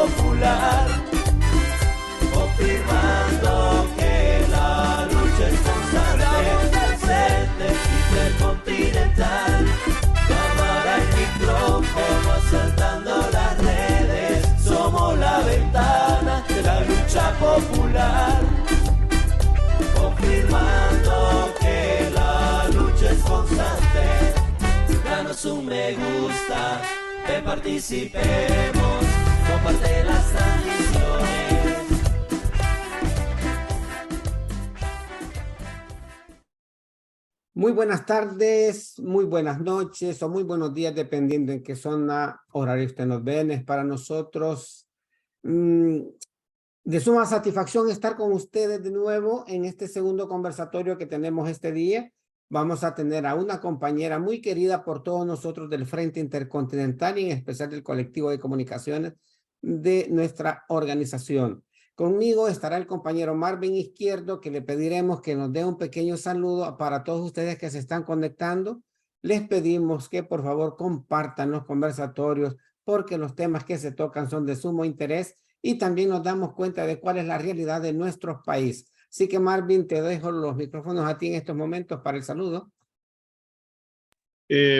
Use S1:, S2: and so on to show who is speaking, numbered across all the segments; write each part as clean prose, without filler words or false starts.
S1: popular, confirmando que la lucha es constante. Frente Intercontinental, cámara y micrófono asaltando las redes. Somos la ventana de la lucha popular, confirmando que la lucha es constante. Danos un me gusta, que participemos, comparte las transmisiones.
S2: Muy buenas tardes, muy buenas noches o muy buenos días, dependiendo en qué zona horaria usted nos ven. Es para nosotros de suma satisfacción estar con ustedes de nuevo en este segundo conversatorio que tenemos este día. Vamos a tener a una compañera muy querida por todos nosotros del Frente Intercontinental y en especial del colectivo de comunicaciones de nuestra organización. Conmigo estará el compañero Marvin Izquierdo, que le pediremos que nos dé un pequeño saludo para todos ustedes que se están conectando. Les pedimos que por favor compartan los conversatorios porque los temas que se tocan son de sumo interés y también nos damos cuenta de cuál es la realidad de nuestro país. Así que Marvin, te dejo los micrófonos a ti en estos momentos para el saludo.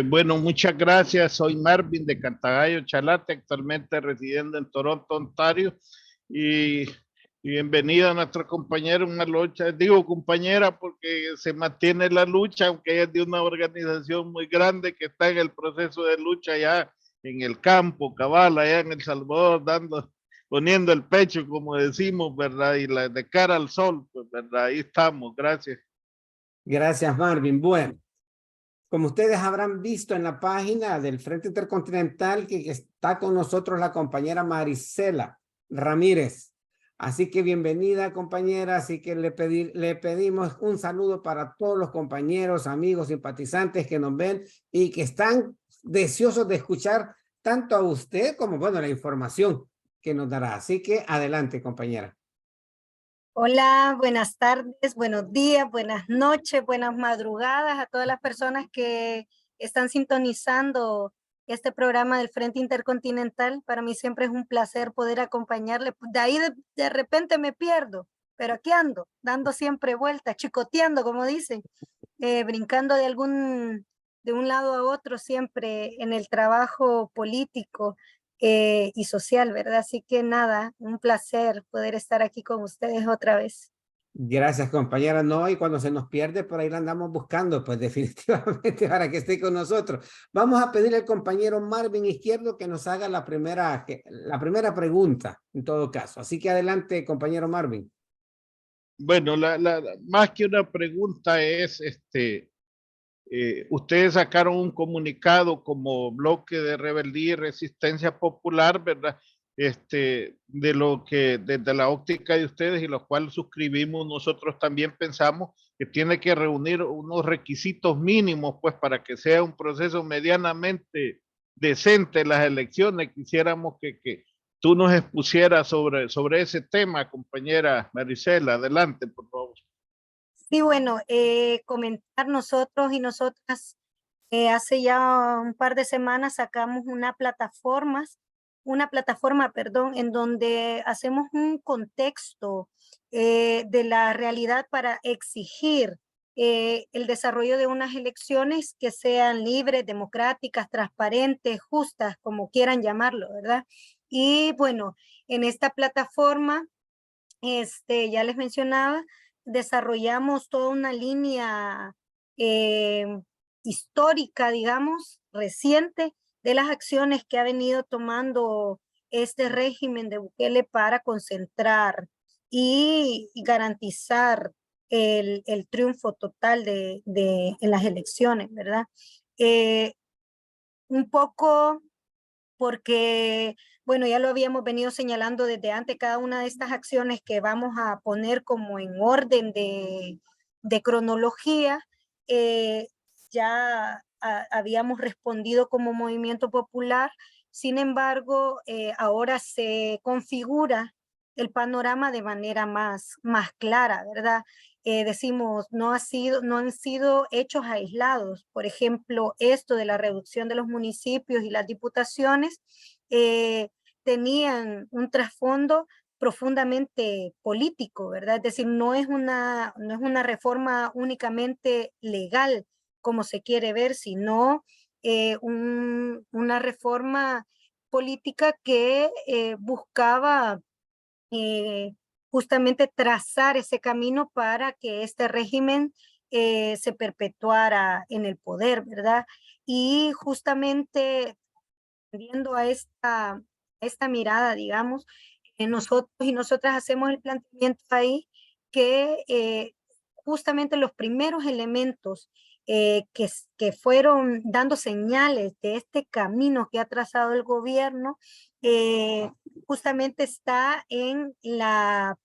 S3: Bueno, muchas gracias. Soy Marvin de Cantagallo, Chalate, actualmente residiendo en Toronto, Ontario. Y bienvenida a nuestra compañera, una lucha, digo compañera porque se mantiene la lucha, aunque ella es de una organización muy grande que está en el proceso de lucha ya en el campo, cabal, allá en El Salvador, poniendo el pecho, como decimos, ¿verdad? Y de cara al sol, pues, ¿verdad? Ahí estamos, gracias.
S2: Gracias, Marvin. Bueno, como ustedes habrán visto en la página del Frente Intercontinental, que está con nosotros la compañera Marisela Ramírez. Así que bienvenida, compañera. Así que le pedimos un saludo para todos los compañeros, amigos, simpatizantes que nos ven y que están deseosos de escuchar tanto a usted como, bueno, la información que nos dará. Así que adelante, compañera.
S4: Hola, buenas tardes, buenos días, buenas noches, buenas madrugadas a todas las personas que están sintonizando este programa del Frente Intercontinental. Para mí siempre es un placer poder acompañarle. De ahí de repente me pierdo, pero aquí ando, dando siempre vueltas, chicoteando, como dicen, brincando de un lado a otro siempre en el trabajo político y social, ¿verdad? Así que nada, un placer poder estar aquí con ustedes otra vez.
S2: Gracias, compañera. No, y cuando se nos pierde, por ahí la andamos buscando, pues definitivamente para que esté con nosotros. Vamos a pedir al compañero Marvin Izquierdo que nos haga la primera pregunta, en todo caso. Así que adelante, compañero Marvin.
S3: Bueno, más que una pregunta es, ustedes sacaron un comunicado como bloque de rebeldía y resistencia popular, ¿verdad? De lo que desde la óptica de ustedes y lo cual suscribimos, nosotros también pensamos que tiene que reunir unos requisitos mínimos, pues para que sea un proceso medianamente decente las elecciones. Quisiéramos que tú nos expusieras sobre ese tema, compañera Marisela. Adelante, por favor.
S4: Sí, bueno, comentar nosotros y nosotras hace ya un par de semanas sacamos una plataforma, perdón, en donde hacemos un contexto de la realidad para exigir el desarrollo de unas elecciones que sean libres, democráticas, transparentes, justas, como quieran llamarlo, ¿verdad? Y bueno, en esta plataforma, ya les mencionaba, desarrollamos toda una línea histórica, digamos, reciente, de las acciones que ha venido tomando este régimen de Bukele para concentrar y garantizar el triunfo total en las elecciones, ¿verdad? Un poco porque, bueno, ya lo habíamos venido señalando desde antes, cada una de estas acciones que vamos a poner como en orden de cronología, ya habíamos respondido como movimiento popular. Sin embargo, ahora se configura el panorama de manera más clara, ¿verdad? Decimos, no han sido hechos aislados. Por ejemplo, esto de la reducción de los municipios y las diputaciones tenían un trasfondo profundamente político, ¿verdad? Es decir, no es una reforma únicamente legal como se quiere ver, sino una reforma política que buscaba justamente trazar ese camino para que este régimen se perpetuara en el poder, ¿verdad? Y justamente viendo a esta mirada, digamos, nosotros y nosotras hacemos el planteamiento ahí que justamente los primeros elementos que fueron dando señales de este camino que ha trazado el gobierno, justamente está en la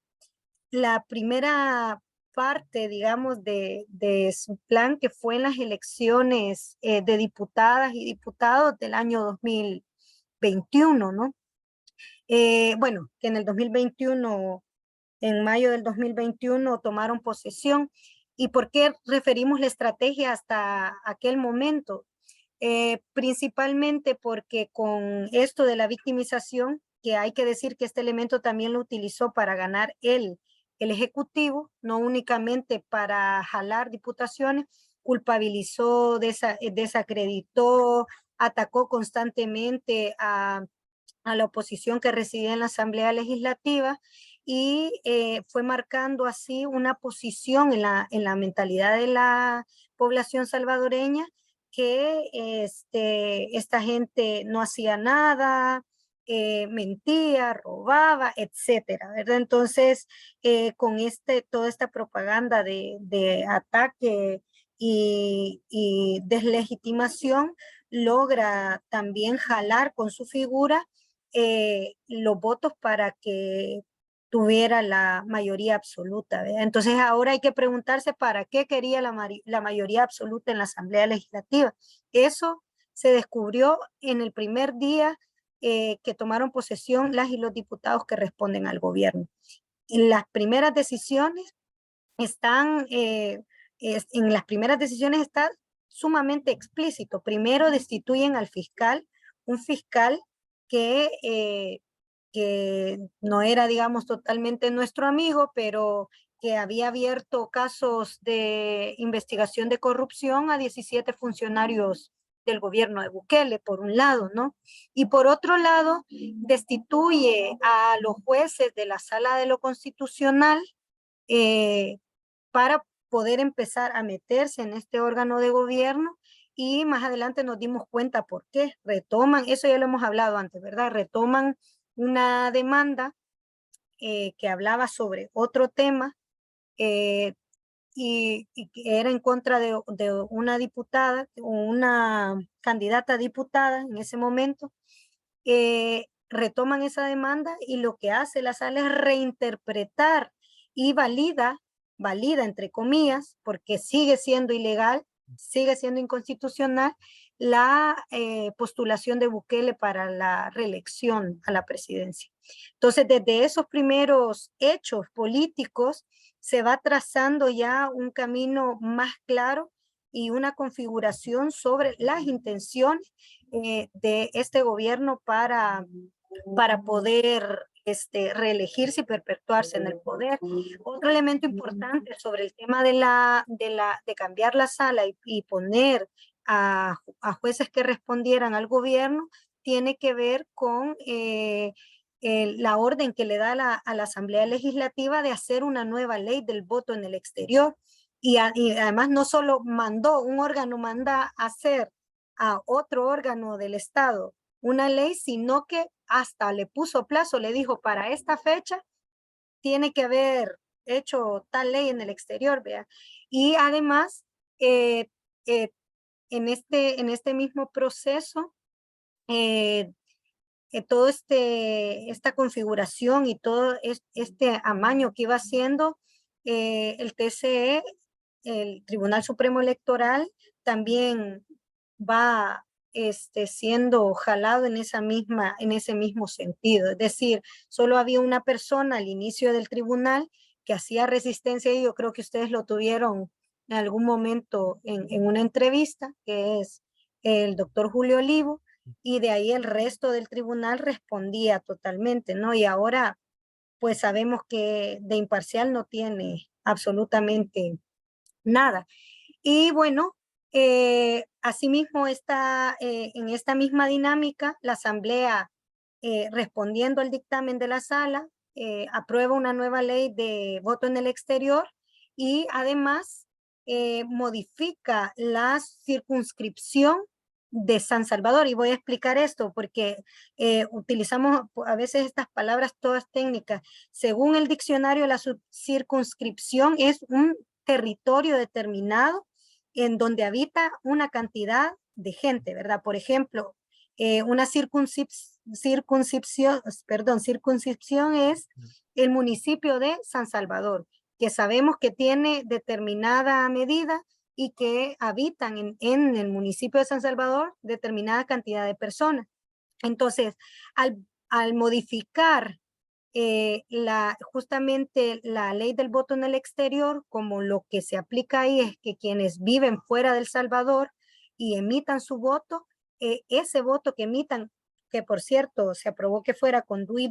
S4: primera parte, digamos, de su plan, que fue en las elecciones de diputadas y diputados del año 2021, ¿no? Bueno, que en el 2021, en mayo del 2021, tomaron posesión. ¿Y por qué referimos la estrategia hasta aquel momento? Principalmente porque con esto de la victimización, que hay que decir que este elemento también lo utilizó para ganar el Ejecutivo, no únicamente para jalar diputaciones, culpabilizó, desacreditó, atacó constantemente a la oposición que residía en la Asamblea Legislativa y fue marcando así una posición en la mentalidad de la población salvadoreña que esta gente no hacía nada, mentía, robaba, etcétera, ¿verdad? Entonces, con toda esta propaganda de ataque y deslegitimación, logra también jalar con su figura los votos para que tuviera la mayoría absoluta, ¿verdad? Entonces ahora hay que preguntarse para qué quería la mayoría absoluta en la Asamblea Legislativa. Eso se descubrió en el primer día que tomaron posesión las y los diputados que responden al gobierno. En las primeras decisiones están, en las primeras decisiones está sumamente explícito. Primero destituyen al fiscal, un fiscal que no era, digamos, totalmente nuestro amigo, pero que había abierto casos de investigación de corrupción a 17 funcionarios del gobierno de Bukele, por un lado, ¿no? Y por otro lado, destituye a los jueces de la Sala de lo Constitucional para poder empezar a meterse en este órgano de gobierno, y más adelante nos dimos cuenta por qué. Retoman, eso ya lo hemos hablado antes, ¿verdad? Retoman una demanda que hablaba sobre otro tema y que era en contra de una diputada o una candidata a diputada en ese momento. Retoman esa demanda y lo que hace la sala es reinterpretar y valida entre comillas, porque sigue siendo ilegal, sigue siendo inconstitucional, la postulación de Bukele para la reelección a la presidencia. Entonces, desde esos primeros hechos políticos se va trazando ya un camino más claro y una configuración sobre las intenciones de este gobierno para poder reelegirse y perpetuarse en el poder. Otro elemento importante sobre el tema de cambiar la sala y poner a jueces que respondieran al gobierno tiene que ver con la orden que le da a la Asamblea Legislativa de hacer una nueva ley del voto en el exterior. Y además no solo un órgano manda a hacer a otro órgano del Estado una ley, sino que hasta le puso plazo, le dijo, para esta fecha tiene que haber hecho tal ley en el exterior, vea. Y además, en este mismo proceso, todo esta configuración y todo este amaño que iba haciendo el TCE, el Tribunal Supremo Electoral, también va siendo jalado en ese mismo sentido. Es decir, solo había una persona al inicio del tribunal que hacía resistencia, y yo creo que ustedes lo tuvieron en algún momento en una entrevista, que es el doctor Julio Olivo, y de ahí el resto del tribunal respondía totalmente, ¿no? Y ahora pues sabemos que de imparcial no tiene absolutamente nada. Y bueno, asimismo en esta misma dinámica, la Asamblea, respondiendo al dictamen de la sala, aprueba una nueva ley de voto en el exterior y además modifica la circunscripción de San Salvador. Y voy a explicar esto porque utilizamos a veces estas palabras todas técnicas. Según el diccionario, la circunscripción es un territorio determinado en donde habita una cantidad de gente, ¿verdad? Por ejemplo, una circunscripción es el municipio de San Salvador, que sabemos que tiene determinada medida y que habitan en el municipio de San Salvador determinada cantidad de personas. Entonces, al modificar justamente la ley del voto en el exterior, como lo que se aplica ahí es que quienes viven fuera del Salvador y emitan su voto, ese voto que emitan, que por cierto se aprobó que fuera con DUI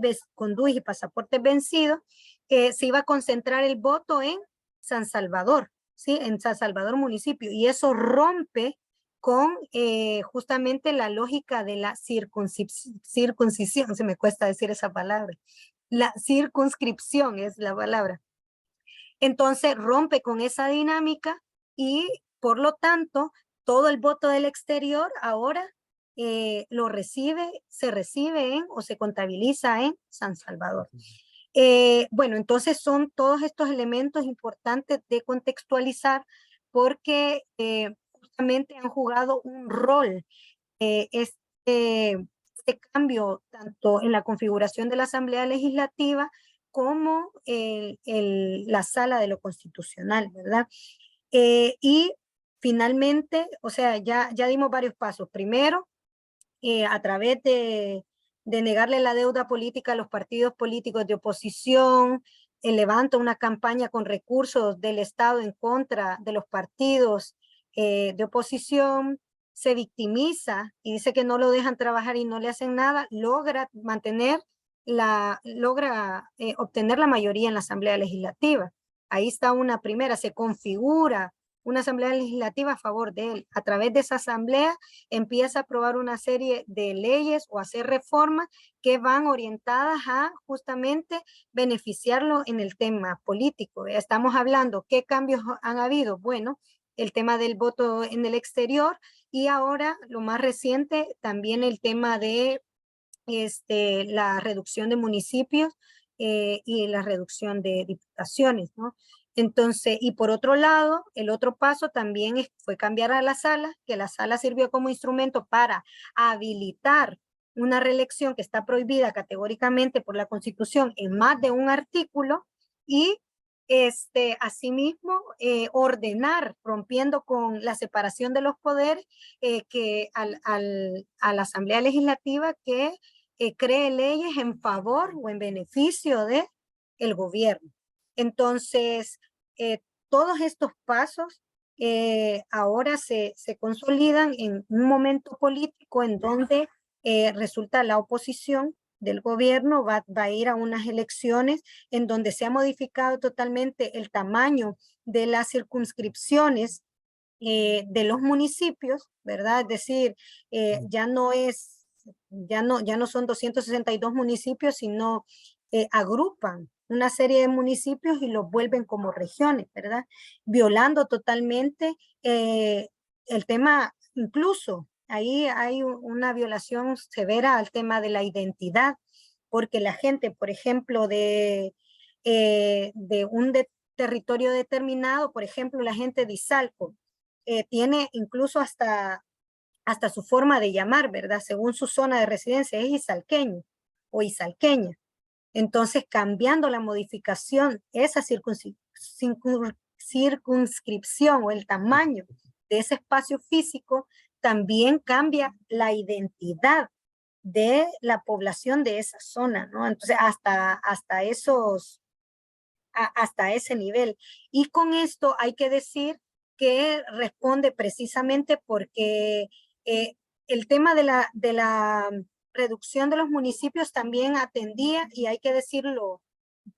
S4: y pasaporte vencido, se iba a concentrar el voto en San Salvador, ¿sí? En San Salvador municipio, y eso rompe con justamente la lógica de la circuncisión, se me cuesta decir esa palabra, la circunscripción es la palabra. Entonces rompe con esa dinámica y por lo tanto todo el voto del exterior ahora se recibe o se contabiliza en San Salvador. Bueno, entonces son todos estos elementos importantes de contextualizar porque justamente han jugado un rol este cambio tanto en la configuración de la Asamblea Legislativa como la Sala de lo Constitucional, ¿verdad? Y finalmente, o sea, ya dimos varios pasos. Primero, a través de negarle la deuda política a los partidos políticos de oposición, levanta una campaña con recursos del Estado en contra de los partidos de oposición, se victimiza y dice que no lo dejan trabajar y no le hacen nada, logra obtener la mayoría en la Asamblea Legislativa. Ahí está una primera, se configura una Asamblea Legislativa a favor de él. A través de esa Asamblea empieza a aprobar una serie de leyes o hacer reformas que van orientadas a justamente beneficiarlo en el tema político. Estamos hablando, ¿qué cambios han habido? Bueno, el tema del voto en el exterior y ahora lo más reciente también el tema de la reducción de municipios y la reducción de diputaciones, ¿no? Entonces, y por otro lado, el otro paso también fue cambiar a la sala, que la sala sirvió como instrumento para habilitar una reelección que está prohibida categóricamente por la Constitución en más de un artículo y asimismo ordenar, rompiendo con la separación de los poderes, a la Asamblea Legislativa que cree leyes en favor o en beneficio de el gobierno. Entonces, todos estos pasos ahora se consolidan en un momento político en donde resulta la oposición del gobierno va a ir a unas elecciones en donde se ha modificado totalmente el tamaño de las circunscripciones de los municipios, ¿verdad? Es decir, ya no son 262 municipios, sino agrupan una serie de municipios y los vuelven como regiones, ¿verdad? Violando totalmente el tema, incluso ahí hay una violación severa al tema de la identidad, porque la gente, por ejemplo, de un territorio determinado, por ejemplo, la gente de Izalco, tiene incluso hasta su forma de llamar, ¿verdad? Según su zona de residencia, es izalqueño o izalqueña. Entonces, cambiando la modificación, esa circunscripción o el tamaño de ese espacio físico, también cambia la identidad de la población de esa zona, ¿no? Entonces, hasta ese nivel. Y con esto hay que decir que responde precisamente porque el tema de la reducción de los municipios también atendía, y hay que decirlo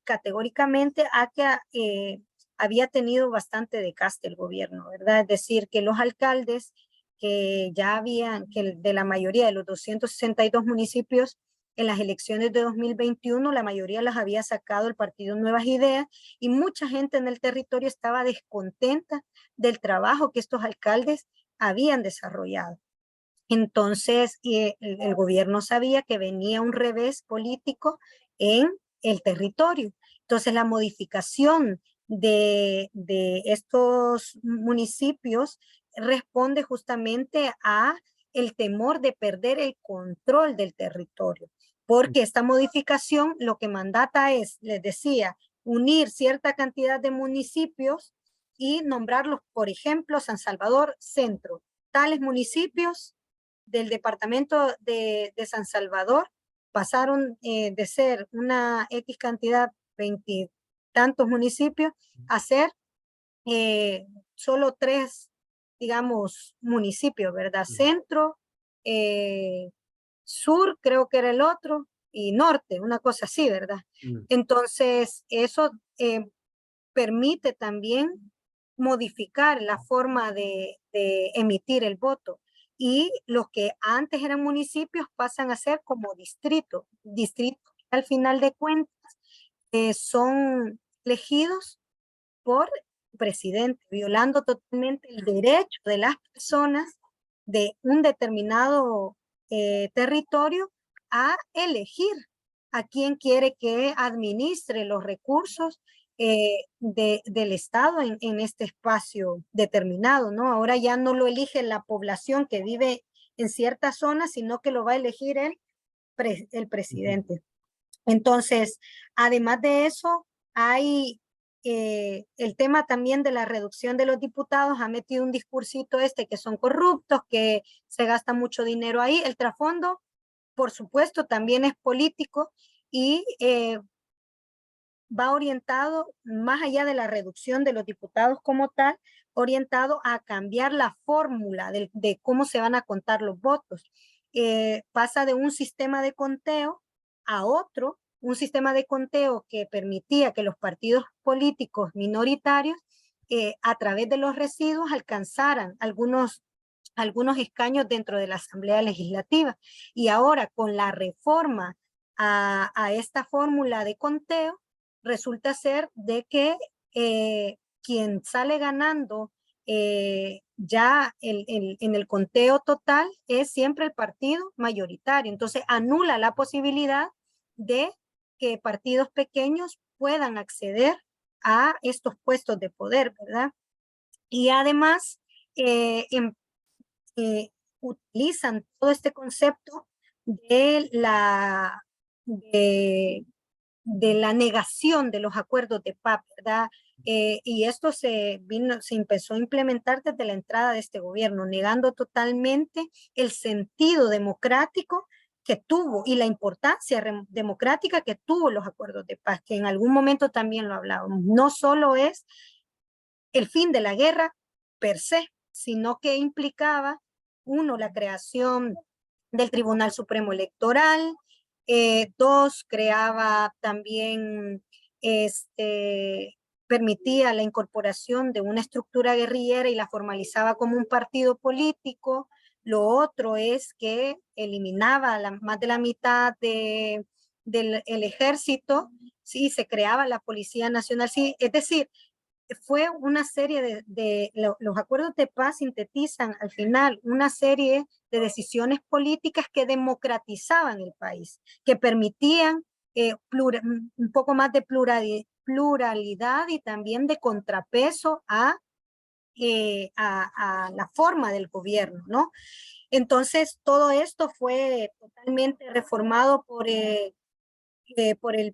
S4: categóricamente, a que había tenido bastante desgaste el gobierno, ¿verdad? Es decir, que los alcaldes que ya habían, que de la mayoría de los 262 municipios en las elecciones de 2021, la mayoría las había sacado el partido Nuevas Ideas, y mucha gente en el territorio estaba descontenta del trabajo que estos alcaldes habían desarrollado. Entonces, el gobierno sabía que venía un revés político en el territorio. Entonces, la modificación de estos municipios responde justamente a el temor de perder el control del territorio, porque esta modificación lo que mandata es, les decía, unir cierta cantidad de municipios y nombrarlos, por ejemplo, San Salvador Centro. Tales municipios del departamento de San Salvador pasaron de ser una X cantidad, 20 tantos municipios, a ser solo 3, digamos, municipios, ¿verdad? Centro, sur, creo que era el otro, y norte, una cosa así, ¿verdad? Entonces, eso permite también modificar la forma de emitir el voto. Y los que antes eran municipios pasan a ser como distritos. Distritos, al final de cuentas, son elegidos por presidente, violando totalmente el derecho de las personas de un determinado territorio a elegir a quien quiere que administre los recursos del Estado en este espacio determinado, ¿no? Ahora ya no lo elige la población que vive en cierta zona, sino que lo va a elegir el presidente. Entonces, además de eso, hay el tema también de la reducción de los diputados. Ha metido un discursito que son corruptos, que se gasta mucho dinero ahí. El trasfondo, por supuesto, también es político y va orientado, más allá de la reducción de los diputados como tal, orientado a cambiar la fórmula de cómo se van a contar los votos. Pasa de un sistema de conteo a otro, un sistema de conteo que permitía que los partidos políticos minoritarios a través de los residuos alcanzaran algunos escaños dentro de la Asamblea Legislativa. Y ahora con la reforma a esta fórmula de conteo, resulta ser de que quien sale ganando ya en el conteo total es siempre el partido mayoritario. Entonces anula la posibilidad de que partidos pequeños puedan acceder a estos puestos de poder, ¿verdad? Y además utilizan todo este concepto de la negación de los acuerdos de paz, ¿verdad? Y esto se empezó a implementar desde la entrada de este gobierno, negando totalmente el sentido democrático que tuvo y la importancia democrática que tuvo los acuerdos de paz, que en algún momento también lo hablábamos. No solo es el fin de la guerra per se, sino que implicaba, uno, la creación del Tribunal Supremo Electoral, dos, creaba también, permitía la incorporación de una estructura guerrillera y la formalizaba como un partido político. Lo otro es que eliminaba más de la mitad del ejército, sí, se creaba la Policía Nacional, sí, es decir, fue una serie los acuerdos de paz sintetizan al final una serie de decisiones políticas que democratizaban el país, que permitían un poco más de pluralidad y también de contrapeso a la forma del gobierno, ¿no? Entonces, todo esto fue totalmente reformado por el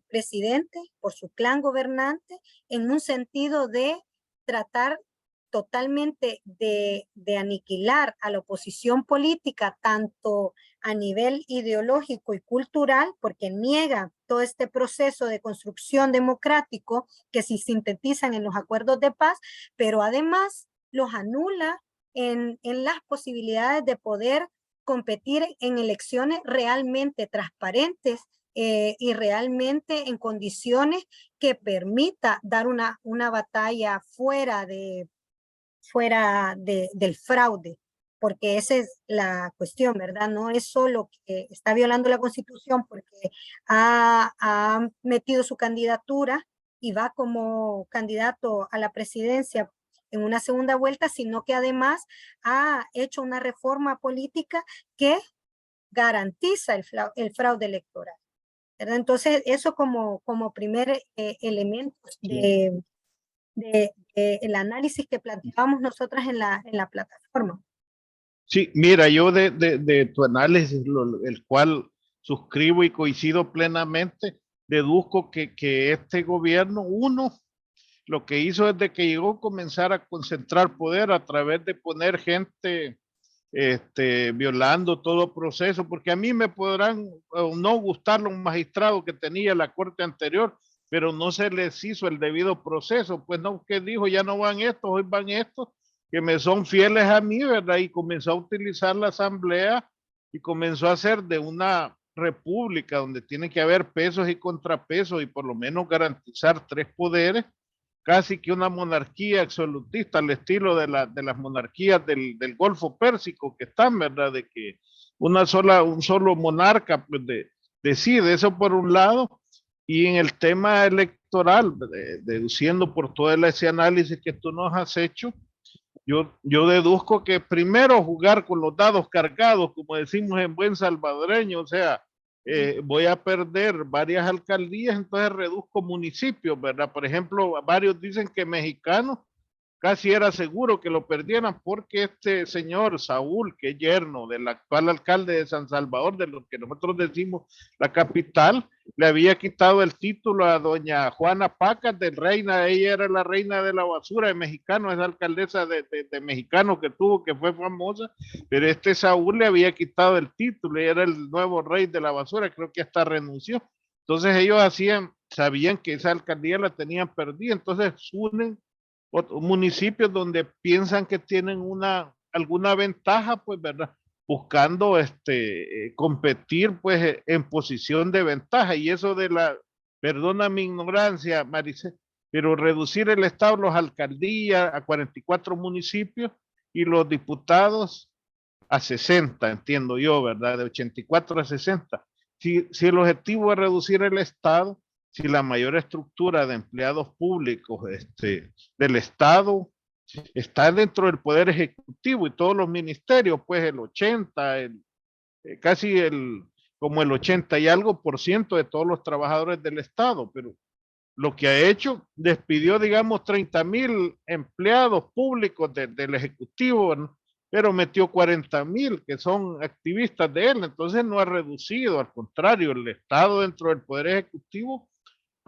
S4: presidente, por su clan gobernante, en un sentido de tratar totalmente de aniquilar a la oposición política, tanto a nivel ideológico y cultural, porque niega todo este proceso de construcción democrático que se sintetizan en los acuerdos de paz, pero además los anula en las posibilidades de poder competir en elecciones realmente transparentes y realmente en condiciones que permita dar una batalla fuera del fraude, porque esa es la cuestión, ¿verdad? No es solo que está violando la Constitución porque ha metido su candidatura y va como candidato a la presidencia en una segunda vuelta, sino que además ha hecho una reforma política que garantiza el fraude electoral, ¿verdad? Entonces, eso como primer elemento el análisis que planteábamos nosotras en la plataforma.
S3: Sí, mira, yo de tu análisis, el cual suscribo y coincido plenamente, deduzco que este gobierno, uno, lo que hizo desde que llegó comenzar a concentrar poder a través de poner gente violando todo proceso, porque a mí me podrán no gustar los magistrados que tenía la corte anterior, pero no se les hizo el debido proceso, pues no, que dijo, ya no van estos, hoy van estos, que me son fieles a mí, ¿verdad? Y comenzó a utilizar la asamblea y comenzó a hacer de una república donde tiene que haber pesos y contrapesos y por lo menos garantizar tres poderes, casi que una monarquía absolutista al estilo de las monarquías del Golfo Pérsico que están, ¿verdad? De que un solo monarca pues, decide eso por un lado, y en el tema electoral, deduciendo por todo ese análisis que tú nos has hecho, yo deduzco que primero jugar con los dados cargados, como decimos en buen salvadoreño, o sea, voy a perder varias alcaldías, entonces reduzco municipios, ¿verdad? Por ejemplo, varios dicen que mexicanos casi era seguro que lo perdieran porque este señor Saúl, que es yerno del actual alcalde de San Salvador, de lo que nosotros decimos la capital, le había quitado el título a doña Juana Pacas de reina, ella era la reina de la basura de Mexicano, esa alcaldesa de Mexicano que tuvo, que fue famosa, pero este Saúl le había quitado el título, y era el nuevo rey de la basura, creo que hasta renunció. Entonces ellos sabían que esa alcaldía la tenían perdida, entonces unen municipios donde piensan que tienen alguna ventaja, pues, ¿verdad? Buscando competir, pues, en posición de ventaja. Y eso perdona mi ignorancia, Maricel, pero reducir el estado, las alcaldías a 44 municipios y los diputados a 60, entiendo yo, ¿verdad? De 84 a 60. Si el objetivo es reducir el estado, si la mayor estructura de empleados públicos del Estado está dentro del Poder Ejecutivo y todos los ministerios, pues el 80, casi como el 80 y algo por ciento de todos los trabajadores del Estado, pero lo que ha hecho, despidió, digamos, 30,000 empleados públicos del Ejecutivo, ¿no? Pero metió 40,000 que son activistas de él, entonces no ha reducido, al contrario, el Estado dentro del Poder Ejecutivo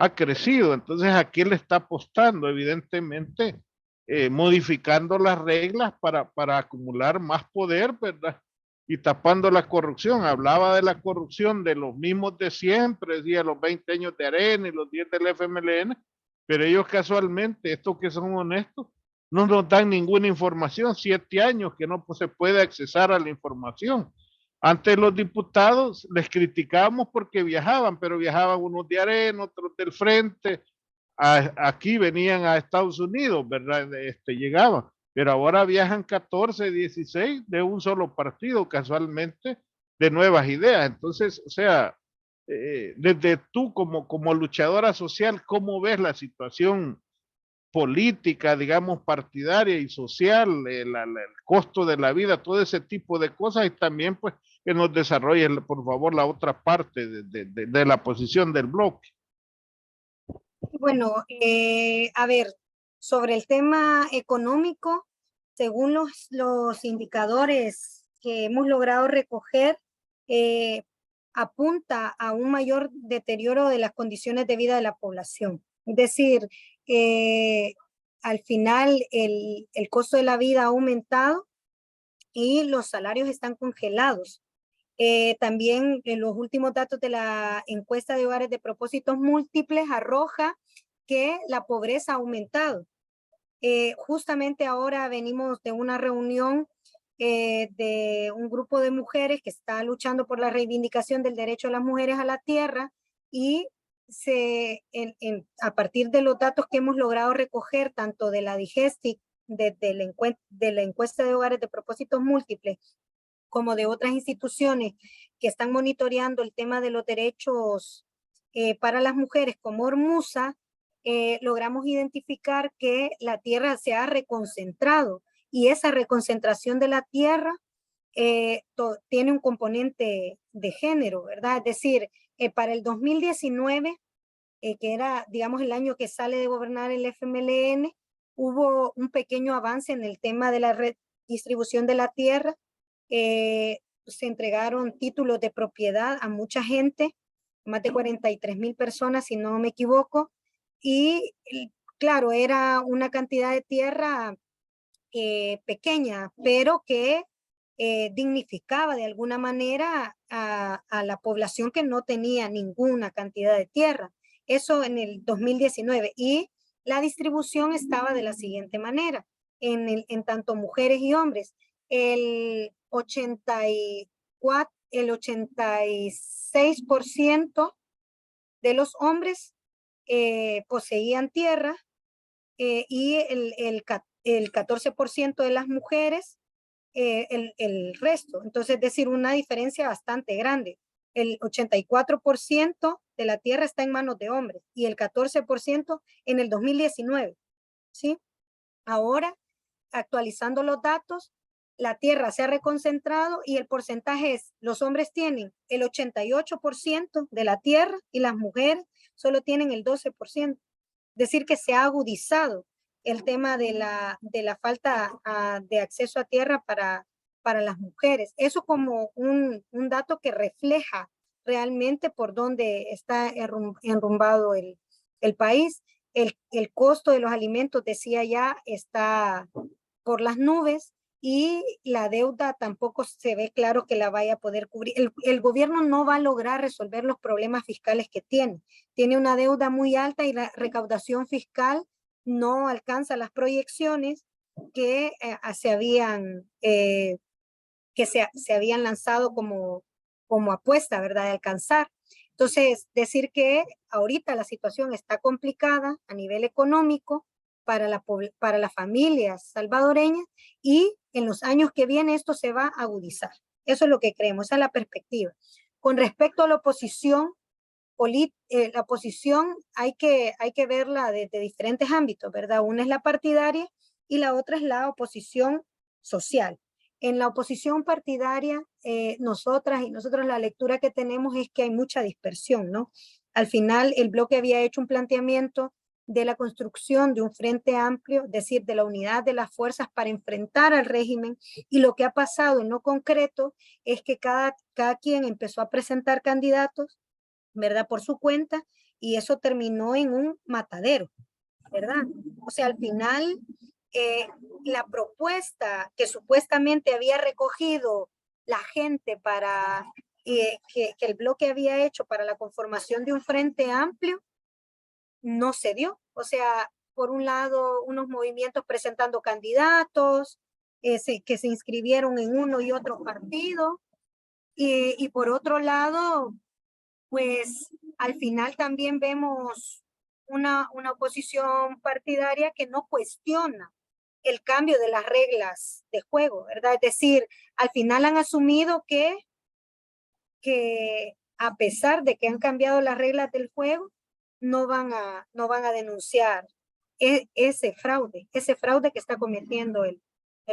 S3: ha crecido. Entonces, ¿a qué le está apostando? Evidentemente, modificando las reglas para acumular más poder, ¿verdad? Y tapando la corrupción. Hablaba de la corrupción de los mismos de siempre, decía los 20 años de Arena y los 10 del FMLN, pero ellos casualmente, estos que son honestos, no nos dan ninguna información, 7 años que no se puede accesar a la información. Antes los diputados les criticábamos porque viajaban, pero viajaban unos de Arena, otros del Frente, aquí venían a Estados Unidos, ¿verdad? Llegaban, pero ahora viajan 14, 16 de un solo partido, casualmente, de Nuevas Ideas. Entonces, o sea, desde tú como luchadora social, ¿cómo ves la situación política, digamos, partidaria y social, el costo de la vida, todo ese tipo de cosas? Y también, pues, que nos desarrolle, por favor, la otra parte de la posición del bloque.
S4: Bueno, a ver, sobre el tema económico, según los indicadores que hemos logrado recoger, apunta a un mayor deterioro de las condiciones de vida de la población. Es decir, al final el costo de la vida ha aumentado y los salarios están congelados. También los últimos datos de la encuesta de hogares de propósitos múltiples arroja que la pobreza ha aumentado. Justamente ahora venimos de una reunión de un grupo de mujeres que está luchando por la reivindicación del derecho de las mujeres a la tierra y a partir de los datos que hemos logrado recoger, tanto de la DIGESTIC, de la encuesta de hogares de propósitos múltiples, como de otras instituciones que están monitoreando el tema de los derechos para las mujeres, como Ormusa, logramos identificar que la tierra se ha reconcentrado y esa reconcentración de la tierra tiene un componente de género, ¿verdad? Es decir, para el 2019, que era, digamos, el año que sale de gobernar el FMLN, hubo un pequeño avance en el tema de la redistribución de la tierra. Se entregaron títulos de propiedad a mucha gente, más de 43,000 personas, si no me equivoco, y claro, era una cantidad de tierra pequeña, pero que dignificaba de alguna manera a la población que no tenía ninguna cantidad de tierra. Eso en el 2019. Y la distribución estaba de la siguiente manera, en tanto mujeres y hombres. El 86% de los hombres poseían tierra y el 14% de las mujeres el resto. Entonces, es decir, una diferencia bastante grande. El 84% de la tierra está en manos de hombres y el 14% en el 2019. ¿Sí? Ahora, actualizando los datos, la tierra se ha reconcentrado y el porcentaje es, los hombres tienen el 88% de la tierra y las mujeres solo tienen el 12%. Es decir, que se ha agudizado el tema de la falta de acceso a tierra para las mujeres. Eso como un dato que refleja realmente por dónde está enrumbado el país. El costo de los alimentos, decía ya, está por las nubes y la deuda tampoco se ve claro que la vaya a poder cubrir. El gobierno no va a lograr resolver los problemas fiscales que tiene. Tiene una deuda muy alta y la recaudación fiscal no alcanza las proyecciones que se habían lanzado como apuesta, ¿verdad?, de alcanzar. Entonces, decir que ahorita la situación está complicada a nivel económico para las familias salvadoreñas y en los años que vienen esto se va a agudizar. Eso es lo que creemos, esa es la perspectiva. Con respecto a la oposición, la oposición hay que verla desde diferentes ámbitos, ¿verdad? Una es la partidaria y la otra es la oposición social. En la oposición partidaria, nosotros la lectura que tenemos es que hay mucha dispersión, ¿no? Al final, el bloque había hecho un planteamiento de la construcción de un frente amplio, es decir, de la unidad de las fuerzas para enfrentar al régimen, y lo que ha pasado en lo concreto es que cada quien empezó a presentar candidatos, ¿verdad?, por su cuenta, y eso terminó en un matadero, ¿verdad? O sea, al final, la propuesta que supuestamente había recogido la gente para que el bloque había hecho para la conformación de un frente amplio, no se dio. O sea, por un lado, unos movimientos presentando candidatos que se inscribieron en uno y otro partido, y por otro lado, pues al final también vemos una oposición partidaria que no cuestiona el cambio de las reglas de juego, ¿verdad? Es decir, al final han asumido que a pesar de que han cambiado las reglas del juego, no van a denunciar ese fraude que está cometiendo el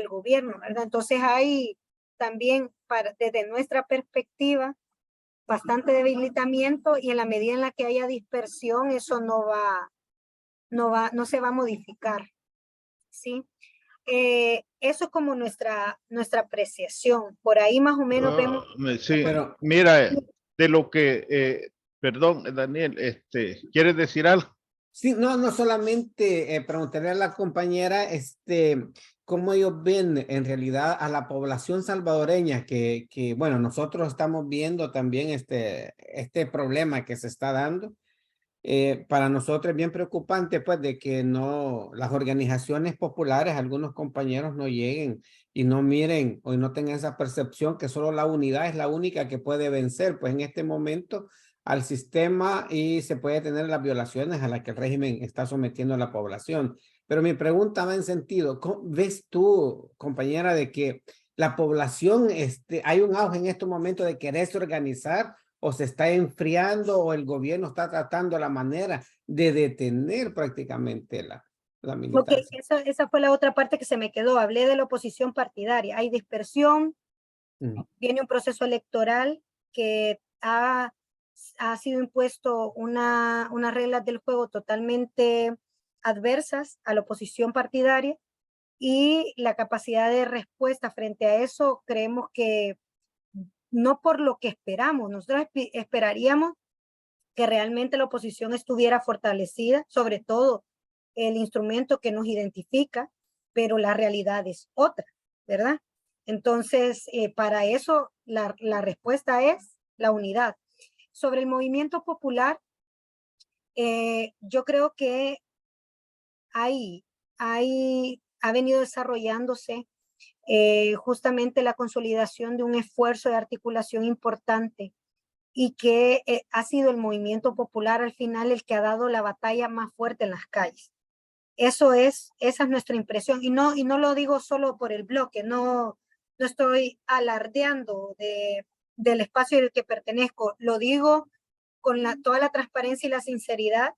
S4: gobierno, ¿verdad? Entonces hay también, desde nuestra perspectiva, bastante debilitamiento, y en la medida en la que haya dispersión, eso no se va a modificar, ¿sí? Eso es como nuestra apreciación. Por ahí más o menos vemos.
S3: Sí,
S2: Pero
S3: mira, de lo que, perdón, Daniel, ¿quieres decir algo?
S2: sí, no solamente preguntaré a la compañera cómo ellos ven en realidad a la población salvadoreña que bueno, nosotros estamos viendo también este problema que se está dando. Para nosotros es bien preocupante, pues, de que no, las organizaciones populares, algunos compañeros no lleguen y no miren o no tengan esa percepción que solo la unidad es la única que puede vencer, pues, en este momento al sistema y se puede tener las violaciones a las que el régimen está sometiendo a la población. Pero mi pregunta va en sentido, ¿cómo ves tú, compañera, de que la población, hay un auge en estos momentos de quererse organizar o se está enfriando o el gobierno está tratando la manera de detener prácticamente la
S4: Ok,
S2: militancia?
S4: esa fue la otra parte que se me quedó. Hablé de la oposición partidaria. Hay dispersión, viene un proceso electoral que ha sido impuesto unas reglas del juego totalmente adversas a la oposición partidaria y la capacidad de respuesta frente a eso creemos que no por lo que esperamos, nosotros esperaríamos que realmente la oposición estuviera fortalecida, sobre todo el instrumento que nos identifica, pero la realidad es otra, ¿verdad? Entonces, para eso la respuesta es la unidad. Sobre el movimiento popular, yo creo que ha venido desarrollándose justamente la consolidación de un esfuerzo de articulación importante y que ha sido el movimiento popular al final el que ha dado la batalla más fuerte en las calles. Esa es nuestra impresión y no lo digo solo por el bloque, no estoy alardeando del espacio al que pertenezco, lo digo con toda la transparencia y la sinceridad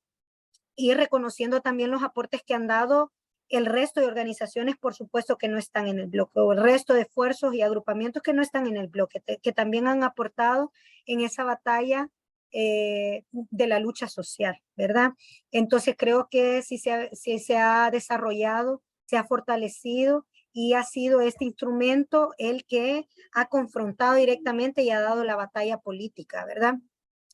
S4: y reconociendo también los aportes que han dado el resto de organizaciones, por supuesto, que no están en el bloque, o el resto de esfuerzos y agrupamientos que no están en el bloque, que también han aportado en esa batalla de la lucha social, ¿verdad? Entonces creo que sí se ha desarrollado, se ha fortalecido y ha sido este instrumento el que ha confrontado directamente y ha dado la batalla política, ¿verdad?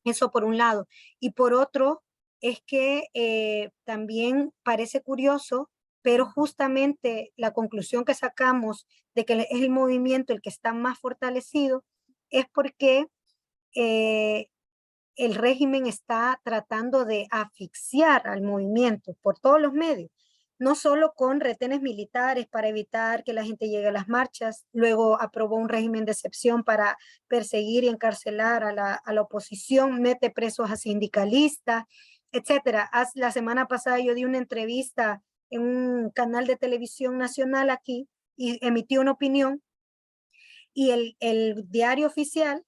S4: Eso por un lado. Y por otro, es que también parece curioso, pero justamente la conclusión que sacamos de que es el movimiento el que está más fortalecido es porque el régimen está tratando de asfixiar al movimiento por todos los medios, no solo con retenes militares para evitar que la gente llegue a las marchas, luego aprobó un régimen de excepción para perseguir y encarcelar a la oposición, mete presos a sindicalistas, etcétera. La semana pasada yo di una entrevista en un canal de televisión nacional aquí y emití una opinión y el diario oficial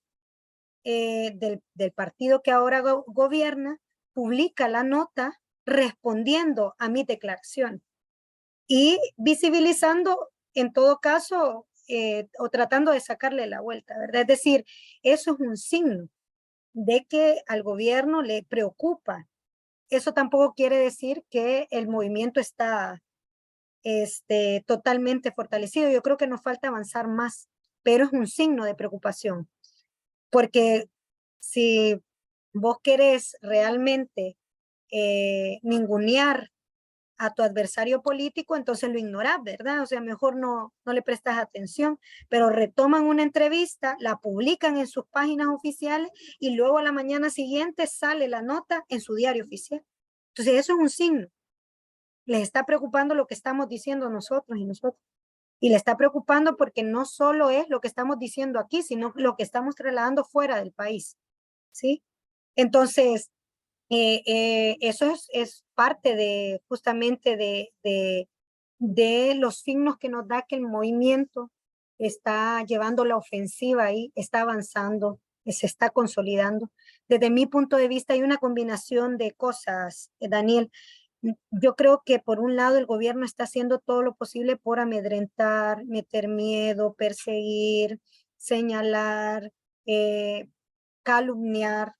S4: del partido que ahora gobierna publica la nota respondiendo a mi declaración y visibilizando en todo caso o tratando de sacarle la vuelta, ¿verdad? Es decir, eso es un signo de que al gobierno le preocupa. Eso tampoco quiere decir que el movimiento está totalmente fortalecido. Yo creo que nos falta avanzar más, pero es un signo de preocupación. Porque si vos querés realmente ningunear a tu adversario político, entonces lo ignorás, ¿verdad? O sea, mejor no le prestas atención, pero retoman una entrevista, la publican en sus páginas oficiales y luego a la mañana siguiente sale la nota en su diario oficial. Entonces eso es un signo. Les está preocupando lo que estamos diciendo nosotros y nosotros. Y le está preocupando porque no solo es lo que estamos diciendo aquí, sino lo que estamos trasladando fuera del país, ¿sí? Entonces, eso es parte de justamente de los signos que nos da que el movimiento está llevando la ofensiva ahí, está avanzando, se está consolidando. Desde mi punto de vista hay una combinación de cosas, Daniel. Yo creo que por un lado el gobierno está haciendo todo lo posible por amedrentar, meter miedo, perseguir, señalar, calumniar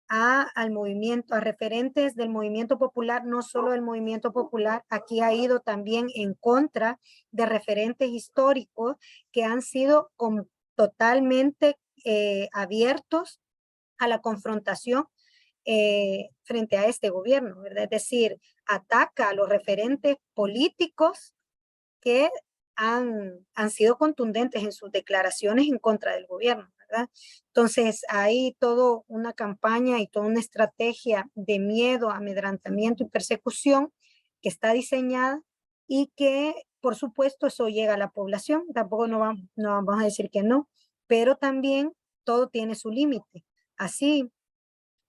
S4: al movimiento, a referentes del movimiento popular, no solo del movimiento popular, aquí ha ido también en contra de referentes históricos que han sido totalmente abiertos a la confrontación frente a este gobierno, ¿verdad? Es decir, ataca a los referentes políticos que han sido contundentes en sus declaraciones en contra del gobierno, ¿verdad? ¿verdad? Entonces, hay toda una campaña y toda una estrategia de miedo, amedrentamiento y persecución que está diseñada y que, por supuesto, eso llega a la población. Tampoco no vamos a decir que no, pero también todo tiene su límite. Así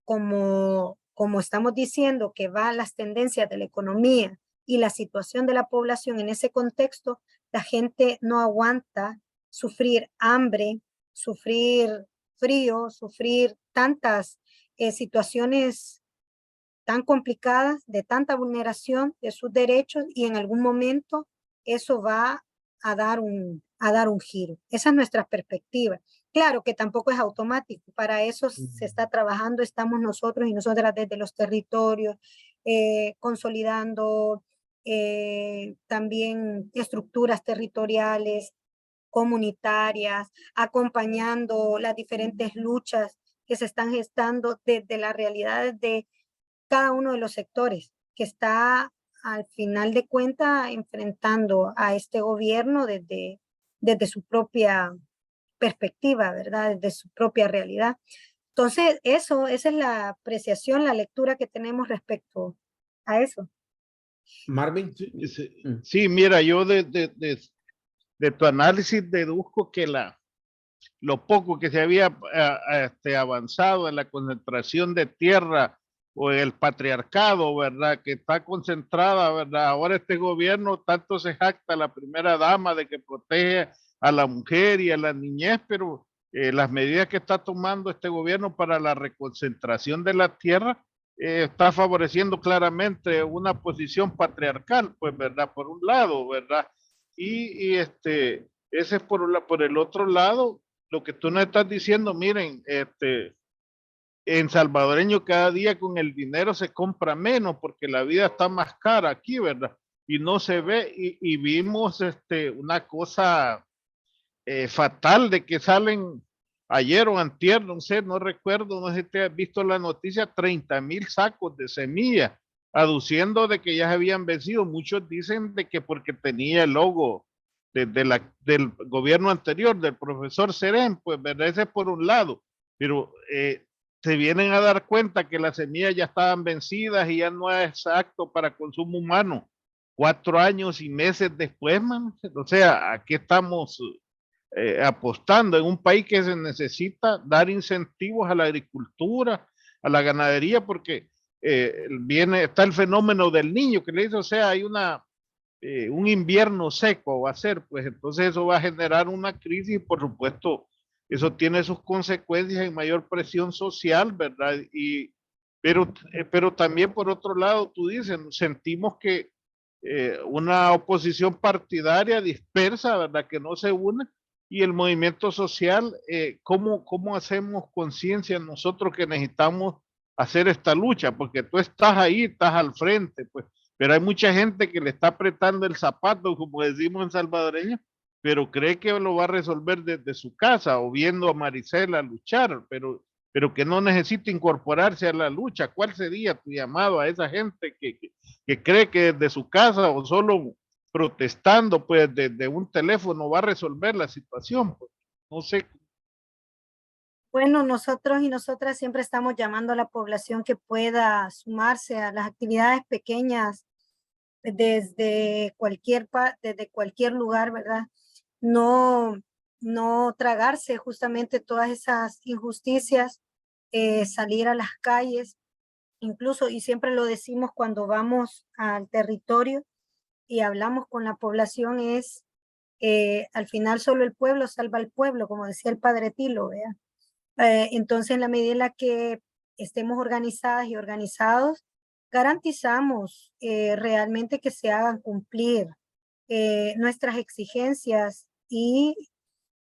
S4: como estamos diciendo que va las tendencias de la economía y la situación de la población en ese contexto, la gente no aguanta sufrir hambre, sufrir frío, sufrir tantas situaciones tan complicadas, de tanta vulneración de sus derechos, y en algún momento eso va a dar un giro. Esa es nuestra perspectiva. Claro que tampoco es automático, para eso se está trabajando, estamos nosotros y nosotras desde los territorios, consolidando también estructuras territoriales, comunitarias, acompañando las diferentes luchas que se están gestando desde las realidades de cada uno de los sectores que está al final de cuentas enfrentando a este gobierno desde su propia perspectiva, ¿verdad? Desde su propia realidad. Entonces, esa es la apreciación, la lectura que tenemos respecto a eso.
S2: Marvin.
S3: Sí, mira, yo de tu análisis deduzco que lo poco que se había avanzado en la concentración de tierra o el patriarcado, ¿verdad? Que está concentrada, ¿verdad? Ahora este gobierno tanto se jacta la primera dama de que protege a la mujer y a la niñez, pero las medidas que está tomando este gobierno para la reconcentración de la tierra está favoreciendo claramente una posición patriarcal, pues, ¿verdad? Por un lado, ¿verdad? Ese es por el otro lado, lo que tú nos estás diciendo, miren, en salvadoreño cada día con el dinero se compra menos porque la vida está más cara aquí, ¿verdad? Y no se ve, y vimos una cosa fatal de que salen ayer o antier, no sé, no recuerdo, no sé si te has visto la noticia, 30,000 sacos de semilla, aduciendo de que ya se habían vencido. Muchos dicen de que porque tenía el logo del gobierno anterior, del profesor Serén, pues, ¿verdad? Ese por un lado, pero se vienen a dar cuenta que las semillas ya estaban vencidas y ya no es apto para consumo humano. 4 años y meses después, man, o sea, aquí estamos apostando en un país que se necesita dar incentivos a la agricultura, a la ganadería, porque está el fenómeno del niño que le dice, o sea, hay un invierno seco va a ser, pues entonces eso va a generar una crisis, por supuesto, eso tiene sus consecuencias en mayor presión social, ¿verdad? Pero también por otro lado, tú dices, sentimos que una oposición partidaria dispersa, ¿verdad? Que no se une, y el movimiento social, ¿cómo hacemos conciencia nosotros que necesitamos hacer esta lucha? Porque tú estás ahí, estás al frente, pues, pero hay mucha gente que le está apretando el zapato, como decimos en salvadoreño, pero cree que lo va a resolver desde su casa o viendo a Marisela luchar, pero que no necesita incorporarse a la lucha. ¿Cuál sería tu llamado a esa gente que cree que desde su casa o solo protestando pues desde un teléfono va a resolver la situación? Pues, no sé.
S4: Bueno, nosotros y nosotras siempre estamos llamando a la población que pueda sumarse a las actividades pequeñas desde cualquier lugar, ¿verdad? No tragarse justamente todas esas injusticias, salir a las calles, incluso, y siempre lo decimos cuando vamos al territorio y hablamos con la población, es al final solo el pueblo salva al pueblo, como decía el padre Tilo, ¿verdad? Entonces, en la medida en la que estemos organizadas y organizados, garantizamos realmente que se hagan cumplir nuestras exigencias y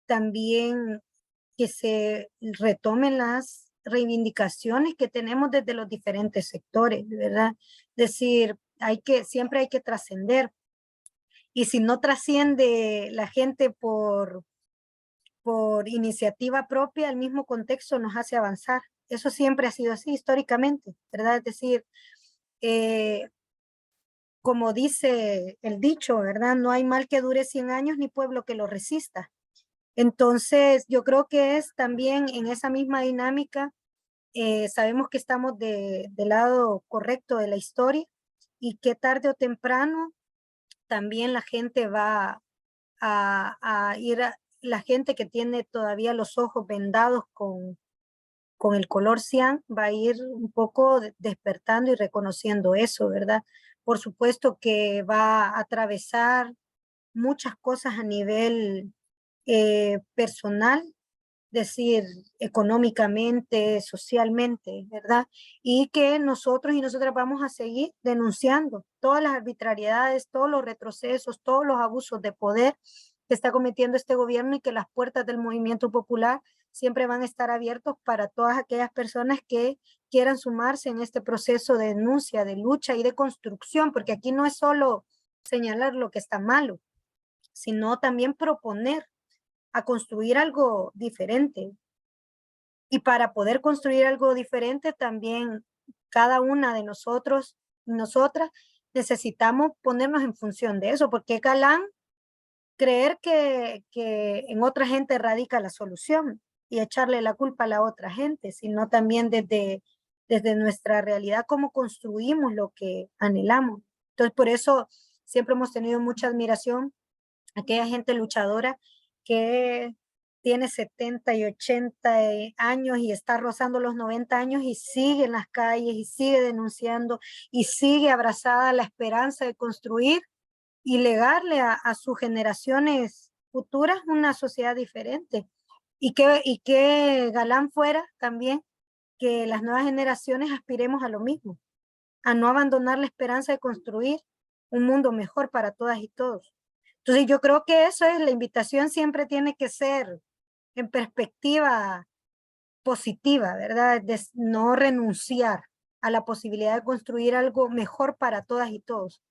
S4: también que se retomen las reivindicaciones que tenemos desde los diferentes sectores, ¿verdad? Es decir, siempre hay que trascender. Y si no trasciende la gente por iniciativa propia, el mismo contexto nos hace avanzar. Eso siempre ha sido así históricamente, ¿verdad? Es decir, como dice el dicho, ¿verdad? No hay mal que dure 100 años ni pueblo que lo resista. Entonces, yo creo que es también en esa misma dinámica, sabemos que estamos del lado correcto de la historia y que tarde o temprano también la gente va a ir, la gente que tiene todavía los ojos vendados con el color cian va a ir un poco despertando y reconociendo eso, ¿verdad? Por supuesto que va a atravesar muchas cosas a nivel personal, decir, económicamente, socialmente, ¿verdad? Y que nosotros y nosotras vamos a seguir denunciando todas las arbitrariedades, todos los retrocesos, todos los abusos de poder que está cometiendo este gobierno y que las puertas del movimiento popular siempre van a estar abiertos para todas aquellas personas que quieran sumarse en este proceso de denuncia, de lucha y de construcción, porque aquí no es solo señalar lo que está malo, sino también proponer a construir algo diferente. Y para poder construir algo diferente, también cada una de nosotros y nosotras necesitamos ponernos en función de eso, porque galán creer que en otra gente radica la solución y echarle la culpa a la otra gente, sino también desde nuestra realidad, cómo construimos lo que anhelamos. Entonces, por eso siempre hemos tenido mucha admiración a aquella gente luchadora que tiene 70 y 80 años y está rozando los 90 años y sigue en las calles y sigue denunciando y sigue abrazada a la esperanza de construir y legarle a sus generaciones futuras una sociedad diferente. Y que galán fuera también que las nuevas generaciones aspiremos a lo mismo, a no abandonar la esperanza de construir un mundo mejor para todas y todos. Entonces yo creo que eso es, la invitación siempre tiene que ser en perspectiva positiva, ¿verdad? De no renunciar a la posibilidad de construir algo mejor para todas y todos.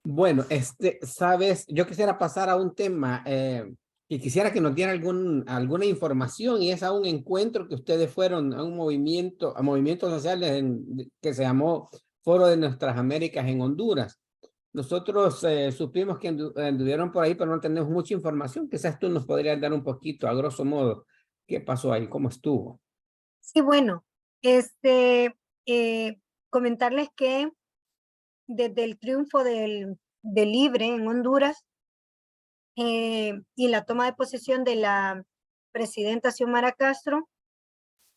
S2: Bueno, sabes, yo quisiera pasar a un tema y quisiera que nos diera alguna información, y es a un encuentro que ustedes fueron a un movimiento, a movimientos sociales que se llamó Foro de Nuestras Américas en Honduras. Nosotros supimos que anduvieron por ahí, pero no tenemos mucha información. Quizás tú nos podrías dar un poquito, a grosso modo, qué pasó ahí, cómo estuvo.
S4: Sí, bueno, comentarles que desde el triunfo del Libre en Honduras y la toma de posesión de la presidenta Xiomara Castro,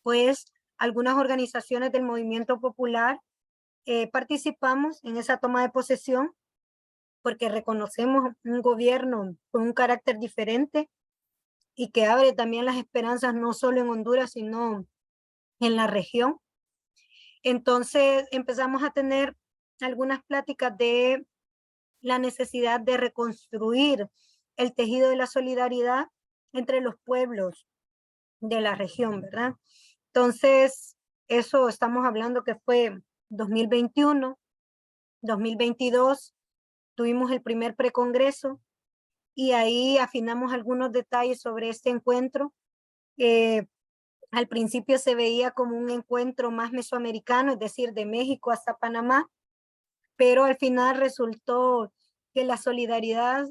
S4: pues algunas organizaciones del movimiento popular participamos en esa toma de posesión porque reconocemos un gobierno con un carácter diferente y que abre también las esperanzas no solo en Honduras, sino en la región. Entonces empezamos a tener algunas pláticas de la necesidad de reconstruir el tejido de la solidaridad entre los pueblos de la región, ¿verdad? Entonces, eso estamos hablando que fue 2021, 2022, tuvimos el primer precongreso y ahí afinamos algunos detalles sobre este encuentro. Al principio se veía como un encuentro más mesoamericano, es decir, de México hasta Panamá, pero al final resultó que la solidaridad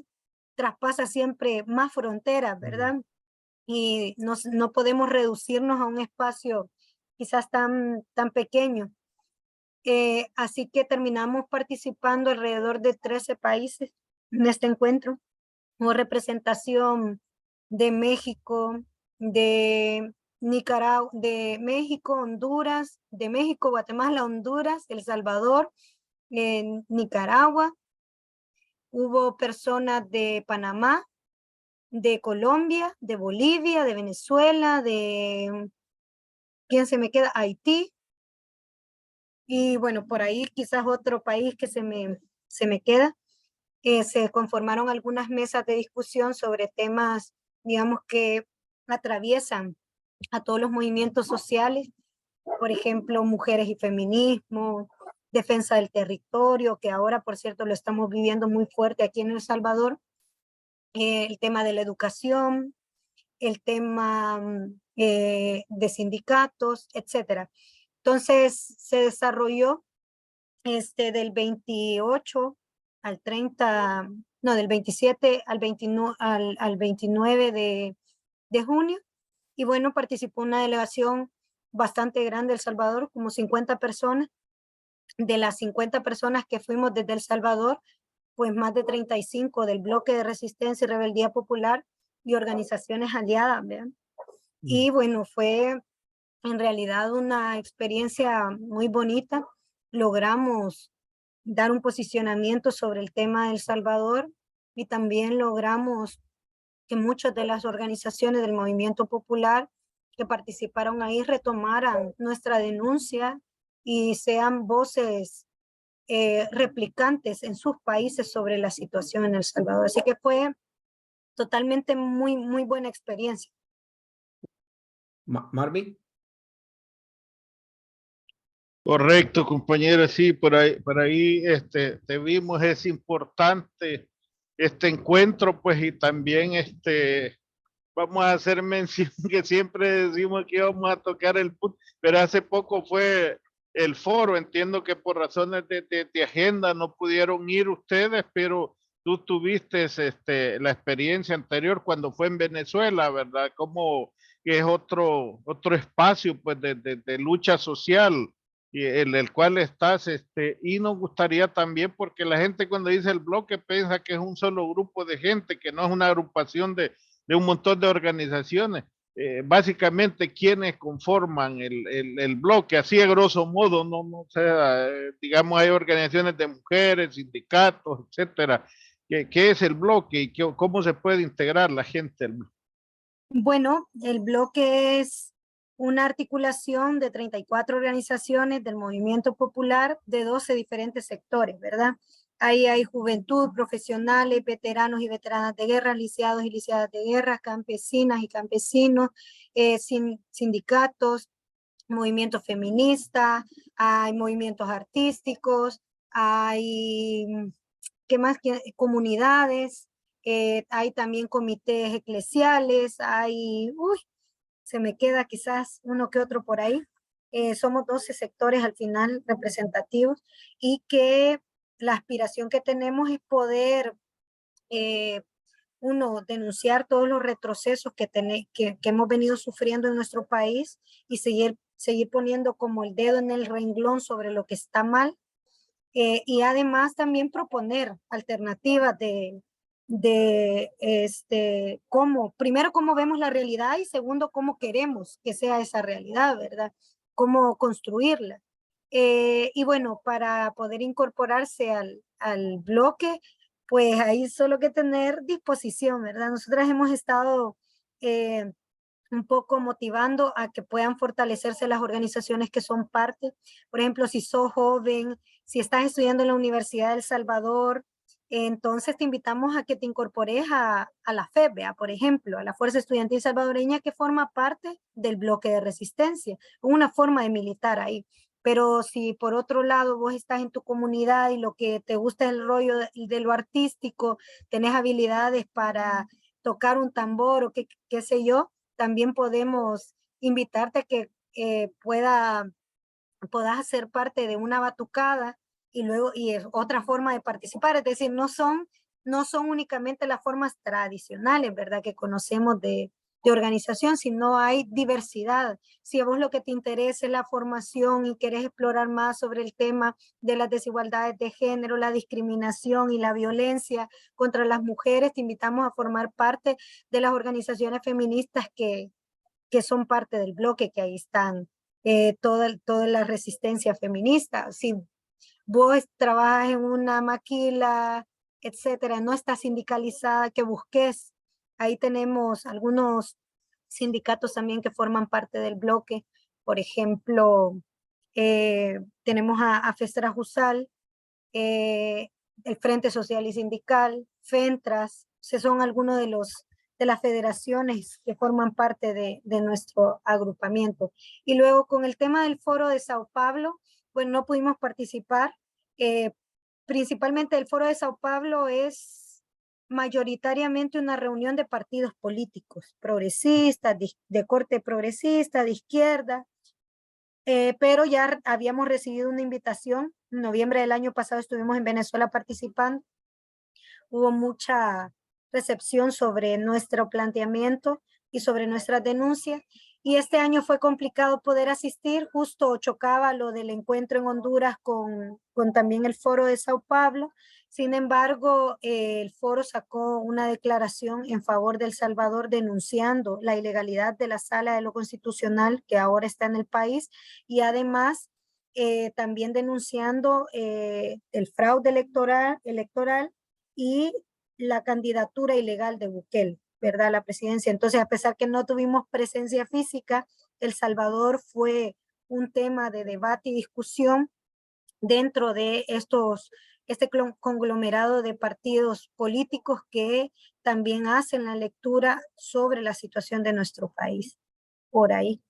S4: traspasa siempre más fronteras, ¿verdad? Y no podemos reducirnos a un espacio quizás tan pequeño. Así que terminamos participando alrededor de 13 países en este encuentro. Hubo representación de México, de Nicaragua, de México, Honduras, de México, Guatemala, Honduras, El Salvador, Nicaragua. Hubo personas de Panamá, de Colombia, de Bolivia, de Venezuela, de, ¿quién se me queda? Haití. Y bueno, por ahí quizás otro país que se me queda. Se conformaron algunas mesas de discusión sobre temas, digamos, que atraviesan a todos los movimientos sociales, por ejemplo, mujeres y feminismo, defensa del territorio, que ahora, por cierto, lo estamos viviendo muy fuerte aquí en El Salvador, el tema de la educación, el tema de sindicatos, etcétera. Entonces, se desarrolló del 28 al 30, no, del 27 al 29, al 29 de junio. Y bueno, participó una delegación bastante grande de El Salvador, como 50 personas. De las 50 personas que fuimos desde El Salvador, pues más de 35 del Bloque de Resistencia y Rebeldía Popular y organizaciones aliadas, ¿vean? Y bueno, fue en realidad una experiencia muy bonita. Logramos dar un posicionamiento sobre el tema de El Salvador y también logramos que muchas de las organizaciones del movimiento popular que participaron ahí retomaran nuestra denuncia y sean voces replicantes en sus países sobre la situación en El Salvador. Así que fue totalmente muy buena experiencia.
S2: Marvin.
S3: Correcto, compañero, sí, por ahí te vimos, es importante este encuentro, pues, y también vamos a hacer mención que siempre decimos que íbamos a tocar el punto, pero hace poco fue el foro, entiendo que por razones de agenda no pudieron ir ustedes, pero tú tuviste la experiencia anterior cuando fue en Venezuela, ¿verdad? Como que es otro espacio, pues, de lucha social y en el cual estás, y nos gustaría también, porque la gente cuando dice el bloque piensa que es un solo grupo de gente, que no es una agrupación de un montón de organizaciones. Básicamente, quienes conforman el bloque, así a grosso modo, no sea, digamos, hay organizaciones de mujeres, sindicatos, etcétera. ¿Qué es el bloque y cómo se puede integrar la gente?
S4: Bueno, el bloque es una articulación de 34 organizaciones del movimiento popular de 12 diferentes sectores, ¿verdad? Ahí hay juventud, profesionales, veteranos y veteranas de guerra, lisiados y lisiadas de guerra, campesinas y campesinos, sindicatos, movimientos feministas, hay movimientos artísticos, hay, ¿qué más? Comunidades, hay también comités eclesiales, hay, se me queda quizás uno que otro por ahí. Somos 12 sectores al final representativos y que la aspiración que tenemos es poder, uno, denunciar todos los retrocesos que hemos venido sufriendo en nuestro país y seguir poniendo como el dedo en el renglón sobre lo que está mal. Y además también proponer alternativas primero, cómo vemos la realidad y segundo, cómo queremos que sea esa realidad, ¿verdad? Cómo construirla. Y bueno, para poder incorporarse al bloque, pues hay solo que tener disposición, ¿verdad? Nosotras hemos estado un poco motivando a que puedan fortalecerse las organizaciones que son parte. Por ejemplo, si sos joven, si estás estudiando en la Universidad de El Salvador, entonces te invitamos a que te incorpores a la FEB, por ejemplo, a la Fuerza Estudiantil Salvadoreña, que forma parte del bloque de resistencia, una forma de militar ahí. Pero si por otro lado vos estás en tu comunidad y lo que te gusta es el rollo de lo artístico, tenés habilidades para tocar un tambor o qué sé yo, también podemos invitarte a que puedas ser parte de una batucada y luego es otra forma de participar. Es decir, no son únicamente las formas tradicionales, ¿verdad? Que conocemos de organización, sino hay diversidad. Si a vos lo que te interesa es la formación y querés explorar más sobre el tema de las desigualdades de género, la discriminación y la violencia contra las mujeres, te invitamos a formar parte de las organizaciones feministas que son parte del bloque, que ahí están toda la resistencia feminista. Si vos trabajas en una maquila, etcétera, no estás sindicalizada, que busques. Ahí tenemos algunos sindicatos también que forman parte del bloque. Por ejemplo, tenemos a FESTRA Jusal, el Frente Social y Sindical, FENTRAS, son algunos de las federaciones que forman parte de nuestro agrupamiento. Y luego con el tema del foro de Sao Paulo, pues no pudimos participar. Principalmente el foro de Sao Paulo es mayoritariamente una reunión de partidos políticos, progresistas, de corte progresista, de izquierda, pero ya habíamos recibido una invitación. En noviembre del año pasado estuvimos en Venezuela participando hubo mucha recepción sobre nuestro planteamiento y sobre nuestras denuncias. Y este año fue complicado poder asistir, justo chocaba lo del encuentro en Honduras con también el foro de Sao Paulo. Sin embargo, el foro sacó una declaración en favor de El Salvador denunciando la ilegalidad de la Sala de lo Constitucional que ahora está en el país y además también denunciando el fraude electoral y la candidatura ilegal de Bukele, ¿verdad? La presidencia. Entonces, a pesar que no tuvimos presencia física, El Salvador fue un tema de debate y discusión dentro de este conglomerado de partidos políticos que también hacen la lectura sobre la situación de nuestro país. Por ahí.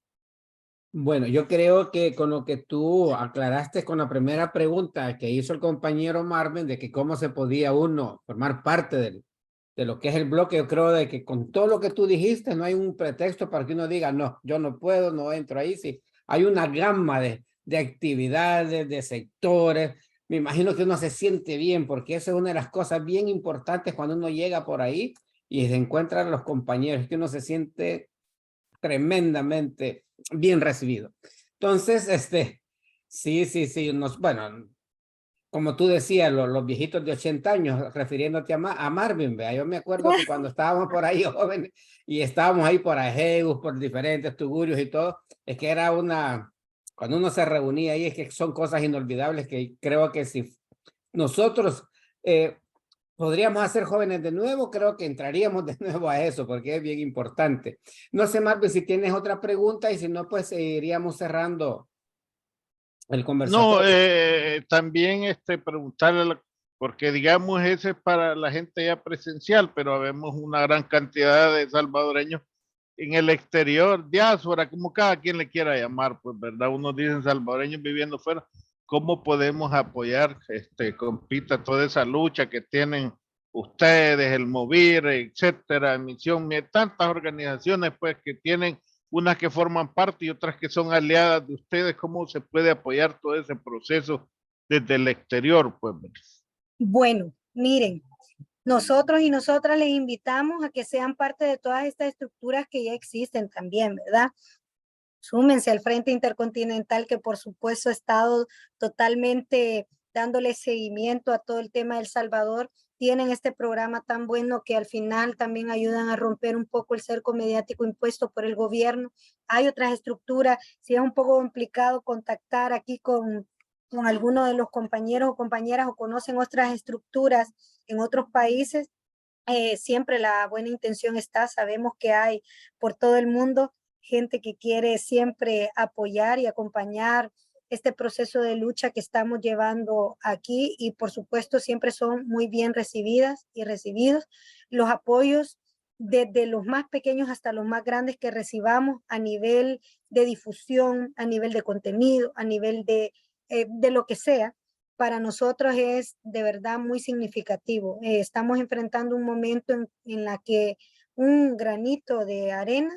S2: Bueno, yo creo que con lo que tú aclaraste con la primera pregunta que hizo el compañero Marvin de que cómo se podía uno formar parte de lo que es el bloque, yo creo de que con todo lo que tú dijiste no hay un pretexto para que uno diga, no, yo no puedo, no entro ahí. Sí, hay una gama de actividades, de sectores. Me imagino que uno se siente bien porque eso es una de las cosas bien importantes cuando uno llega por ahí y se encuentra a los compañeros, que uno se siente tremendamente bien recibido. Entonces, sí, bueno, como tú decías, los viejitos de 80 años, refiriéndote a Marvin, vea, yo me acuerdo que cuando estábamos por ahí jóvenes y estábamos ahí por Ajegus, por diferentes tugurios y todo, es que era cuando uno se reunía ahí, es que son cosas inolvidables que creo que si nosotros podríamos hacer jóvenes de nuevo, creo que entraríamos de nuevo a eso, porque es bien importante. No sé, Marvin, si tienes otra pregunta y si no, pues iríamos cerrando el
S3: No,
S2: conversatorio.
S3: también preguntarle, porque digamos ese es para la gente ya presencial, pero vemos una gran cantidad de salvadoreños en el exterior, diáspora, como cada quien le quiera llamar, pues, ¿verdad? Unos dicen salvadoreños viviendo fuera. ¿Cómo podemos apoyar, compita, toda esa lucha que tienen ustedes, el Movir, etcétera, Misión, tantas organizaciones, pues, que tienen unas que forman parte y otras que son aliadas de ustedes? ¿Cómo se puede apoyar todo ese proceso desde el exterior, pues?
S4: Bueno, miren, nosotros y nosotras les invitamos a que sean parte de todas estas estructuras que ya existen también, ¿verdad? Súmense al Frente Intercontinental, que por supuesto ha estado totalmente dándole seguimiento a todo el tema de El Salvador. Tienen este programa tan bueno que al final también ayudan a romper un poco el cerco mediático impuesto por el gobierno. Hay otras estructuras, si es un poco complicado contactar aquí con alguno de los compañeros o compañeras o conocen otras estructuras en otros países, siempre la buena intención está. Sabemos que hay por todo el mundo gente que quiere siempre apoyar y acompañar este proceso de lucha que estamos llevando aquí y por supuesto siempre son muy bien recibidas y recibidos los apoyos desde los más pequeños hasta los más grandes que recibamos a nivel de difusión, a nivel de contenido, a nivel de lo que sea. Para nosotros es de verdad muy significativo. Estamos enfrentando un momento en la que un granito de arena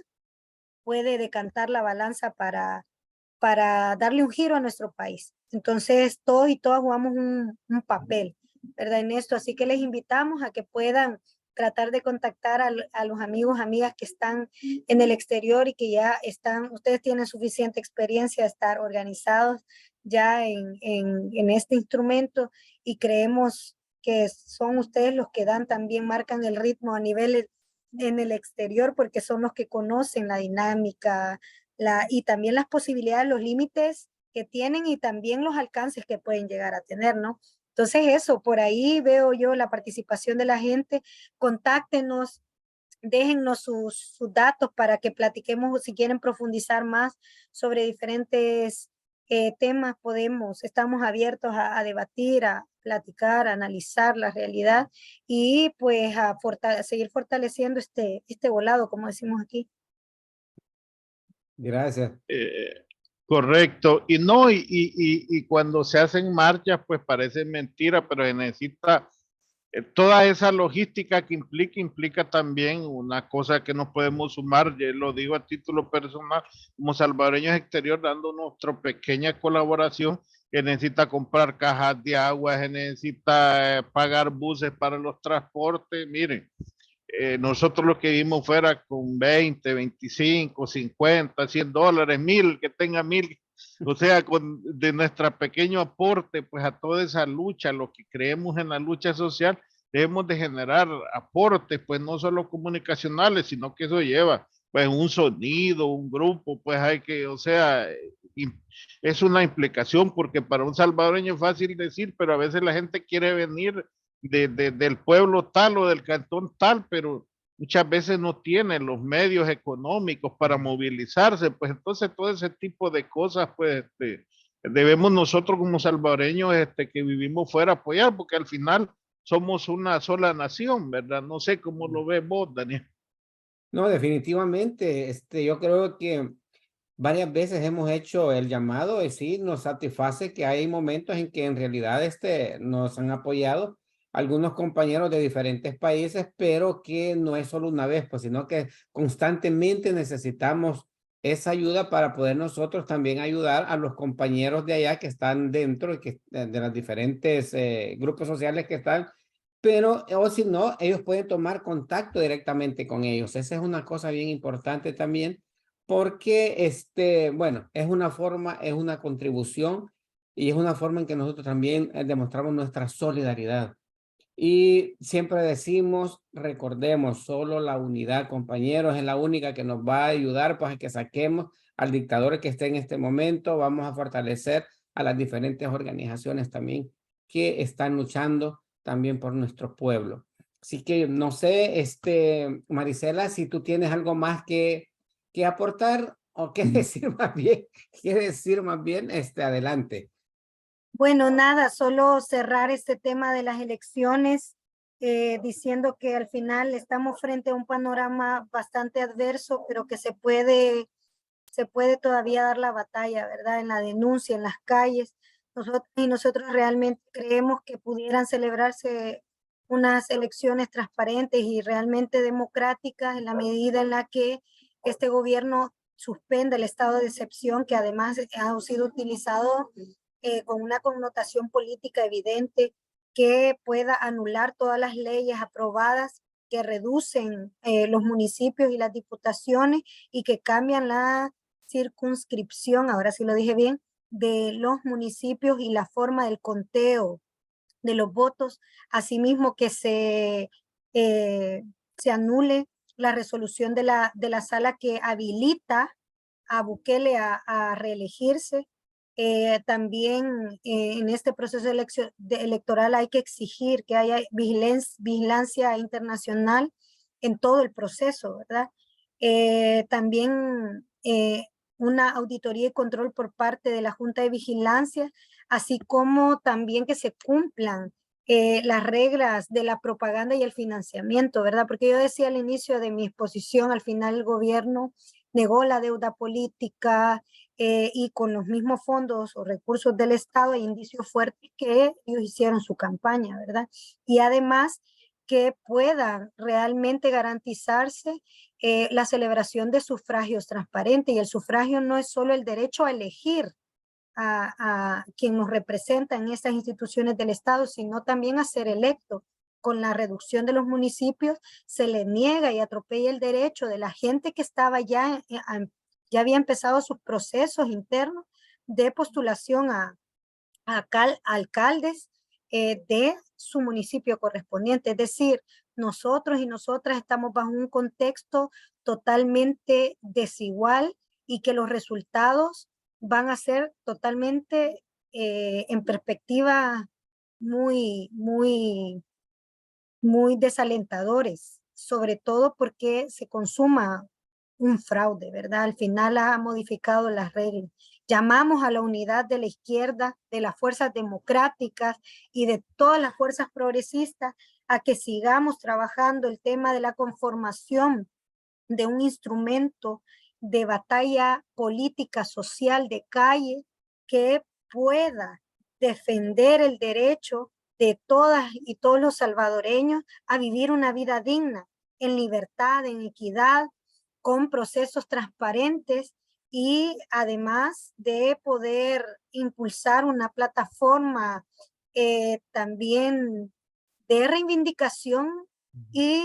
S4: puede decantar la balanza para darle un giro a nuestro país. Entonces, todos y todas jugamos un papel, ¿verdad? En esto. Así que les invitamos a que puedan tratar de contactar a los amigos, amigas que están en el exterior y que ya están, ustedes tienen suficiente experiencia de estar organizados ya en este instrumento y creemos que son ustedes los que dan también, marcan el ritmo a nivel en el exterior porque son los que conocen la dinámica y también las posibilidades, los límites que tienen y también los alcances que pueden llegar a tener, ¿no? Entonces eso, por ahí veo yo la participación de la gente. Contáctenos, déjennos sus datos para que platiquemos, si quieren profundizar más sobre diferentes temas, estamos abiertos a debatir, a platicar, a analizar la realidad y pues a seguir fortaleciendo este volado, como decimos aquí.
S2: Gracias.
S3: Correcto. Y no, y cuando se hacen marchas, pues parece mentira, pero se necesita toda esa logística que implica también una cosa que nos podemos sumar, yo lo digo a título personal, como salvadoreños exterior, dando nuestra pequeña colaboración, que necesita comprar cajas de agua, que necesita pagar buses para los transportes. Miren, nosotros lo que vimos fuera con 20, 25, 50, $100, 1000, que tenga 1000. O sea, de nuestro pequeño aporte, pues a toda esa lucha, lo que creemos en la lucha social, debemos de generar aportes, pues no solo comunicacionales, sino que eso lleva, pues un sonido, un grupo, pues hay que, o sea, es una implicación, porque para un salvadoreño es fácil decir, pero a veces la gente quiere venir del pueblo tal o del cantón tal, pero muchas veces no tienen los medios económicos para movilizarse, pues entonces todo ese tipo de cosas, pues debemos nosotros como salvadoreños que vivimos fuera apoyar, porque al final somos una sola nación, ¿verdad? No sé cómo lo ves vos, Daniel.
S2: No, definitivamente, yo creo que varias veces hemos hecho el llamado y sí, nos satisface que hay momentos en que en realidad nos han apoyado algunos compañeros de diferentes países, pero que no es solo una vez, pues, sino que constantemente necesitamos esa ayuda para poder nosotros también ayudar a los compañeros de allá que están dentro y que, de los diferentes grupos sociales que están, pero o si no, ellos pueden tomar contacto directamente con ellos. Esa es una cosa bien importante también porque bueno, es una forma, es una contribución y es una forma en que nosotros también demostramos nuestra solidaridad. Y siempre decimos, recordemos, solo la unidad, compañeros, es la única que nos va a ayudar pues a que saquemos al dictador que esté en este momento. Vamos a fortalecer a las diferentes organizaciones también que están luchando también por nuestro pueblo. Así que no sé, Marisela, si tú tienes algo más que aportar o qué decir más bien, adelante.
S4: Bueno, nada, solo cerrar este tema de las elecciones diciendo que al final estamos frente a un panorama bastante adverso, pero que se puede todavía dar la batalla, ¿verdad? En la denuncia, en las calles. Nosotros realmente creemos que pudieran celebrarse unas elecciones transparentes y realmente democráticas en la medida en la que este gobierno suspenda el estado de excepción, que además ha sido utilizado con una connotación política evidente, que pueda anular todas las leyes aprobadas que reducen los municipios y las diputaciones y que cambian la circunscripción, ahora sí lo dije bien, de los municipios y la forma del conteo de los votos, asimismo que se anule la resolución de la sala que habilita a Bukele a reelegirse. También en este proceso electoral hay que exigir que haya vigilancia internacional en todo el proceso, ¿verdad? También una auditoría y control por parte de la Junta de Vigilancia, así como también que se cumplan las reglas de la propaganda y el financiamiento, ¿verdad? Porque yo decía al inicio de mi exposición, al final el gobierno negó la deuda política y con los mismos fondos o recursos del Estado hay indicios fuertes que ellos hicieron su campaña, ¿verdad? Y además que puedan realmente garantizarse la celebración de sufragios transparentes, y el sufragio no es solo el derecho a elegir a quien nos representa en estas instituciones del Estado, sino también a ser electo. Con la reducción de los municipios se le niega y atropella el derecho de la gente que estaba ya había empezado sus procesos internos de postulación a alcaldes de su municipio correspondiente. Es decir, nosotros y nosotras estamos bajo un contexto totalmente desigual y que los resultados van a ser totalmente en perspectiva muy desalentadores, sobre todo porque se consuma un fraude, ¿verdad? Al final ha modificado las reglas. Llamamos a la unidad de la izquierda, de las fuerzas democráticas y de todas las fuerzas progresistas a que sigamos trabajando el tema de la conformación de un instrumento de batalla política social de calle que pueda defender el derecho de todas y todos los salvadoreños a vivir una vida digna, en libertad, en equidad, con procesos transparentes y además de poder impulsar una plataforma también de reivindicación y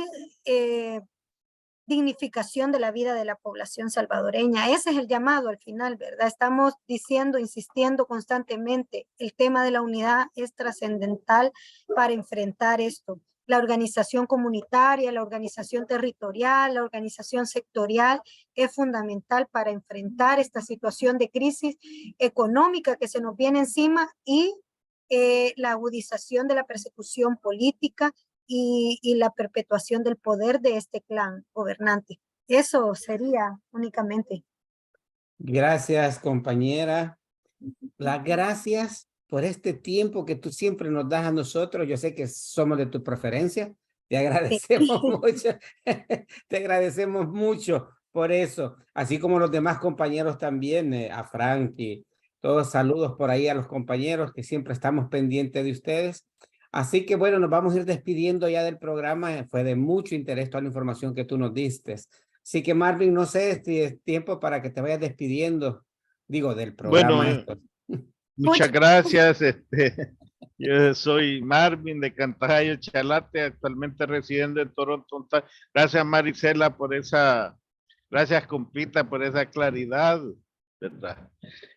S4: dignificación de la vida de la población salvadoreña. Ese es el llamado al final, ¿verdad? Estamos diciendo, insistiendo constantemente, el tema de la unidad es trascendental para enfrentar esto. La organización comunitaria, la organización territorial, la organización sectorial es fundamental para enfrentar esta situación de crisis económica que se nos viene encima y la agudización de la persecución política y la perpetuación del poder de este clan gobernante. Eso sería únicamente.
S2: Gracias, compañera. Las gracias por este tiempo que tú siempre nos das a nosotros. Yo sé que somos de tu preferencia. Te agradecemos mucho. Te agradecemos mucho por eso. Así como los demás compañeros también, a Frank y todos saludos por ahí a los compañeros que siempre estamos pendientes de ustedes. Así que bueno, nos vamos a ir despidiendo ya del programa. Fue de mucho interés toda la información que tú nos diste. Así que Marvin, no sé si es tiempo para que te vayas despidiendo, digo, del programa.
S3: Bueno, muchas gracias. Yo soy Marvin de Cantagallo, Chalate, actualmente residiendo en Toronto, Ontario. Gracias, Marisela, por esa, gracias, compita, por esa claridad, ¿verdad?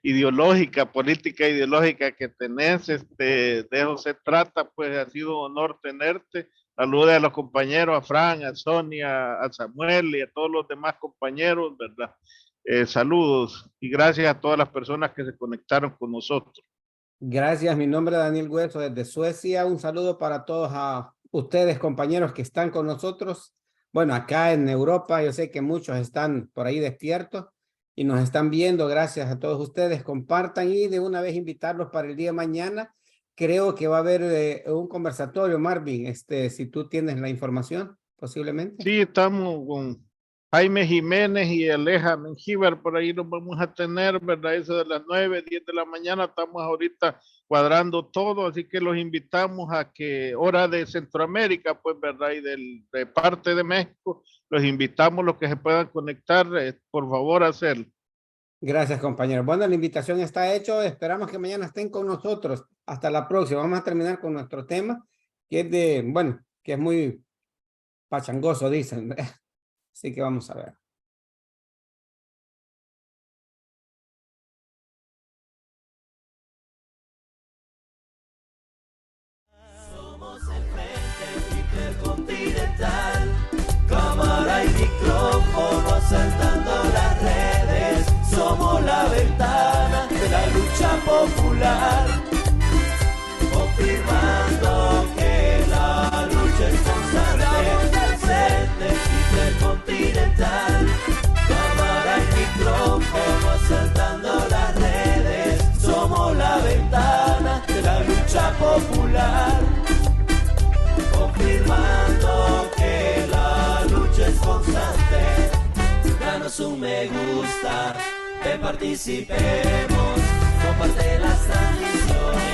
S3: Ideológica, política ideológica que tenés. De eso se trata, pues ha sido un honor tenerte. Saludos a los compañeros, a Fran, a Sonia, a Samuel y a todos los demás compañeros, ¿verdad? Saludos y gracias a todas las personas que se conectaron con nosotros.
S2: Gracias, mi nombre es Daniel Hueso desde Suecia. Un saludo para todos a ustedes, compañeros que están con nosotros. Bueno, acá en Europa yo sé que muchos están por ahí despiertos y nos están viendo. Gracias a todos ustedes. Compartan y de una vez invitarlos para el día de mañana. Creo que va a haber un conversatorio, Marvin, si tú tienes la información, posiblemente.
S3: Sí, estamos con Jaime Jiménez y Aleja Mengíbar, por ahí nos vamos a tener, ¿verdad? Eso de las 9, 10 de la mañana, estamos ahorita cuadrando todo, así que los invitamos a que, hora de Centroamérica, pues, ¿verdad? Y de parte de México, los invitamos los que se puedan conectar, por favor, hacerlo.
S2: Gracias, compañero. Bueno, la invitación está hecha. Esperamos que mañana estén con nosotros. Hasta la próxima. Vamos a terminar con nuestro tema, que es de, bueno, que es muy pachangoso, dicen. Así que vamos a ver.
S1: Somos el Frente Intercontinental, cámara y micrófono saltando las redes. Somos la ventana de la lucha popular, confirmando que la lucha es constante. Frente Intercontinental, cámara y micrófono saltando las redes. Somos la ventana de la lucha popular, confirmando que la lucha es constante. Danos un me gusta, participemos, comparte las transmisiones.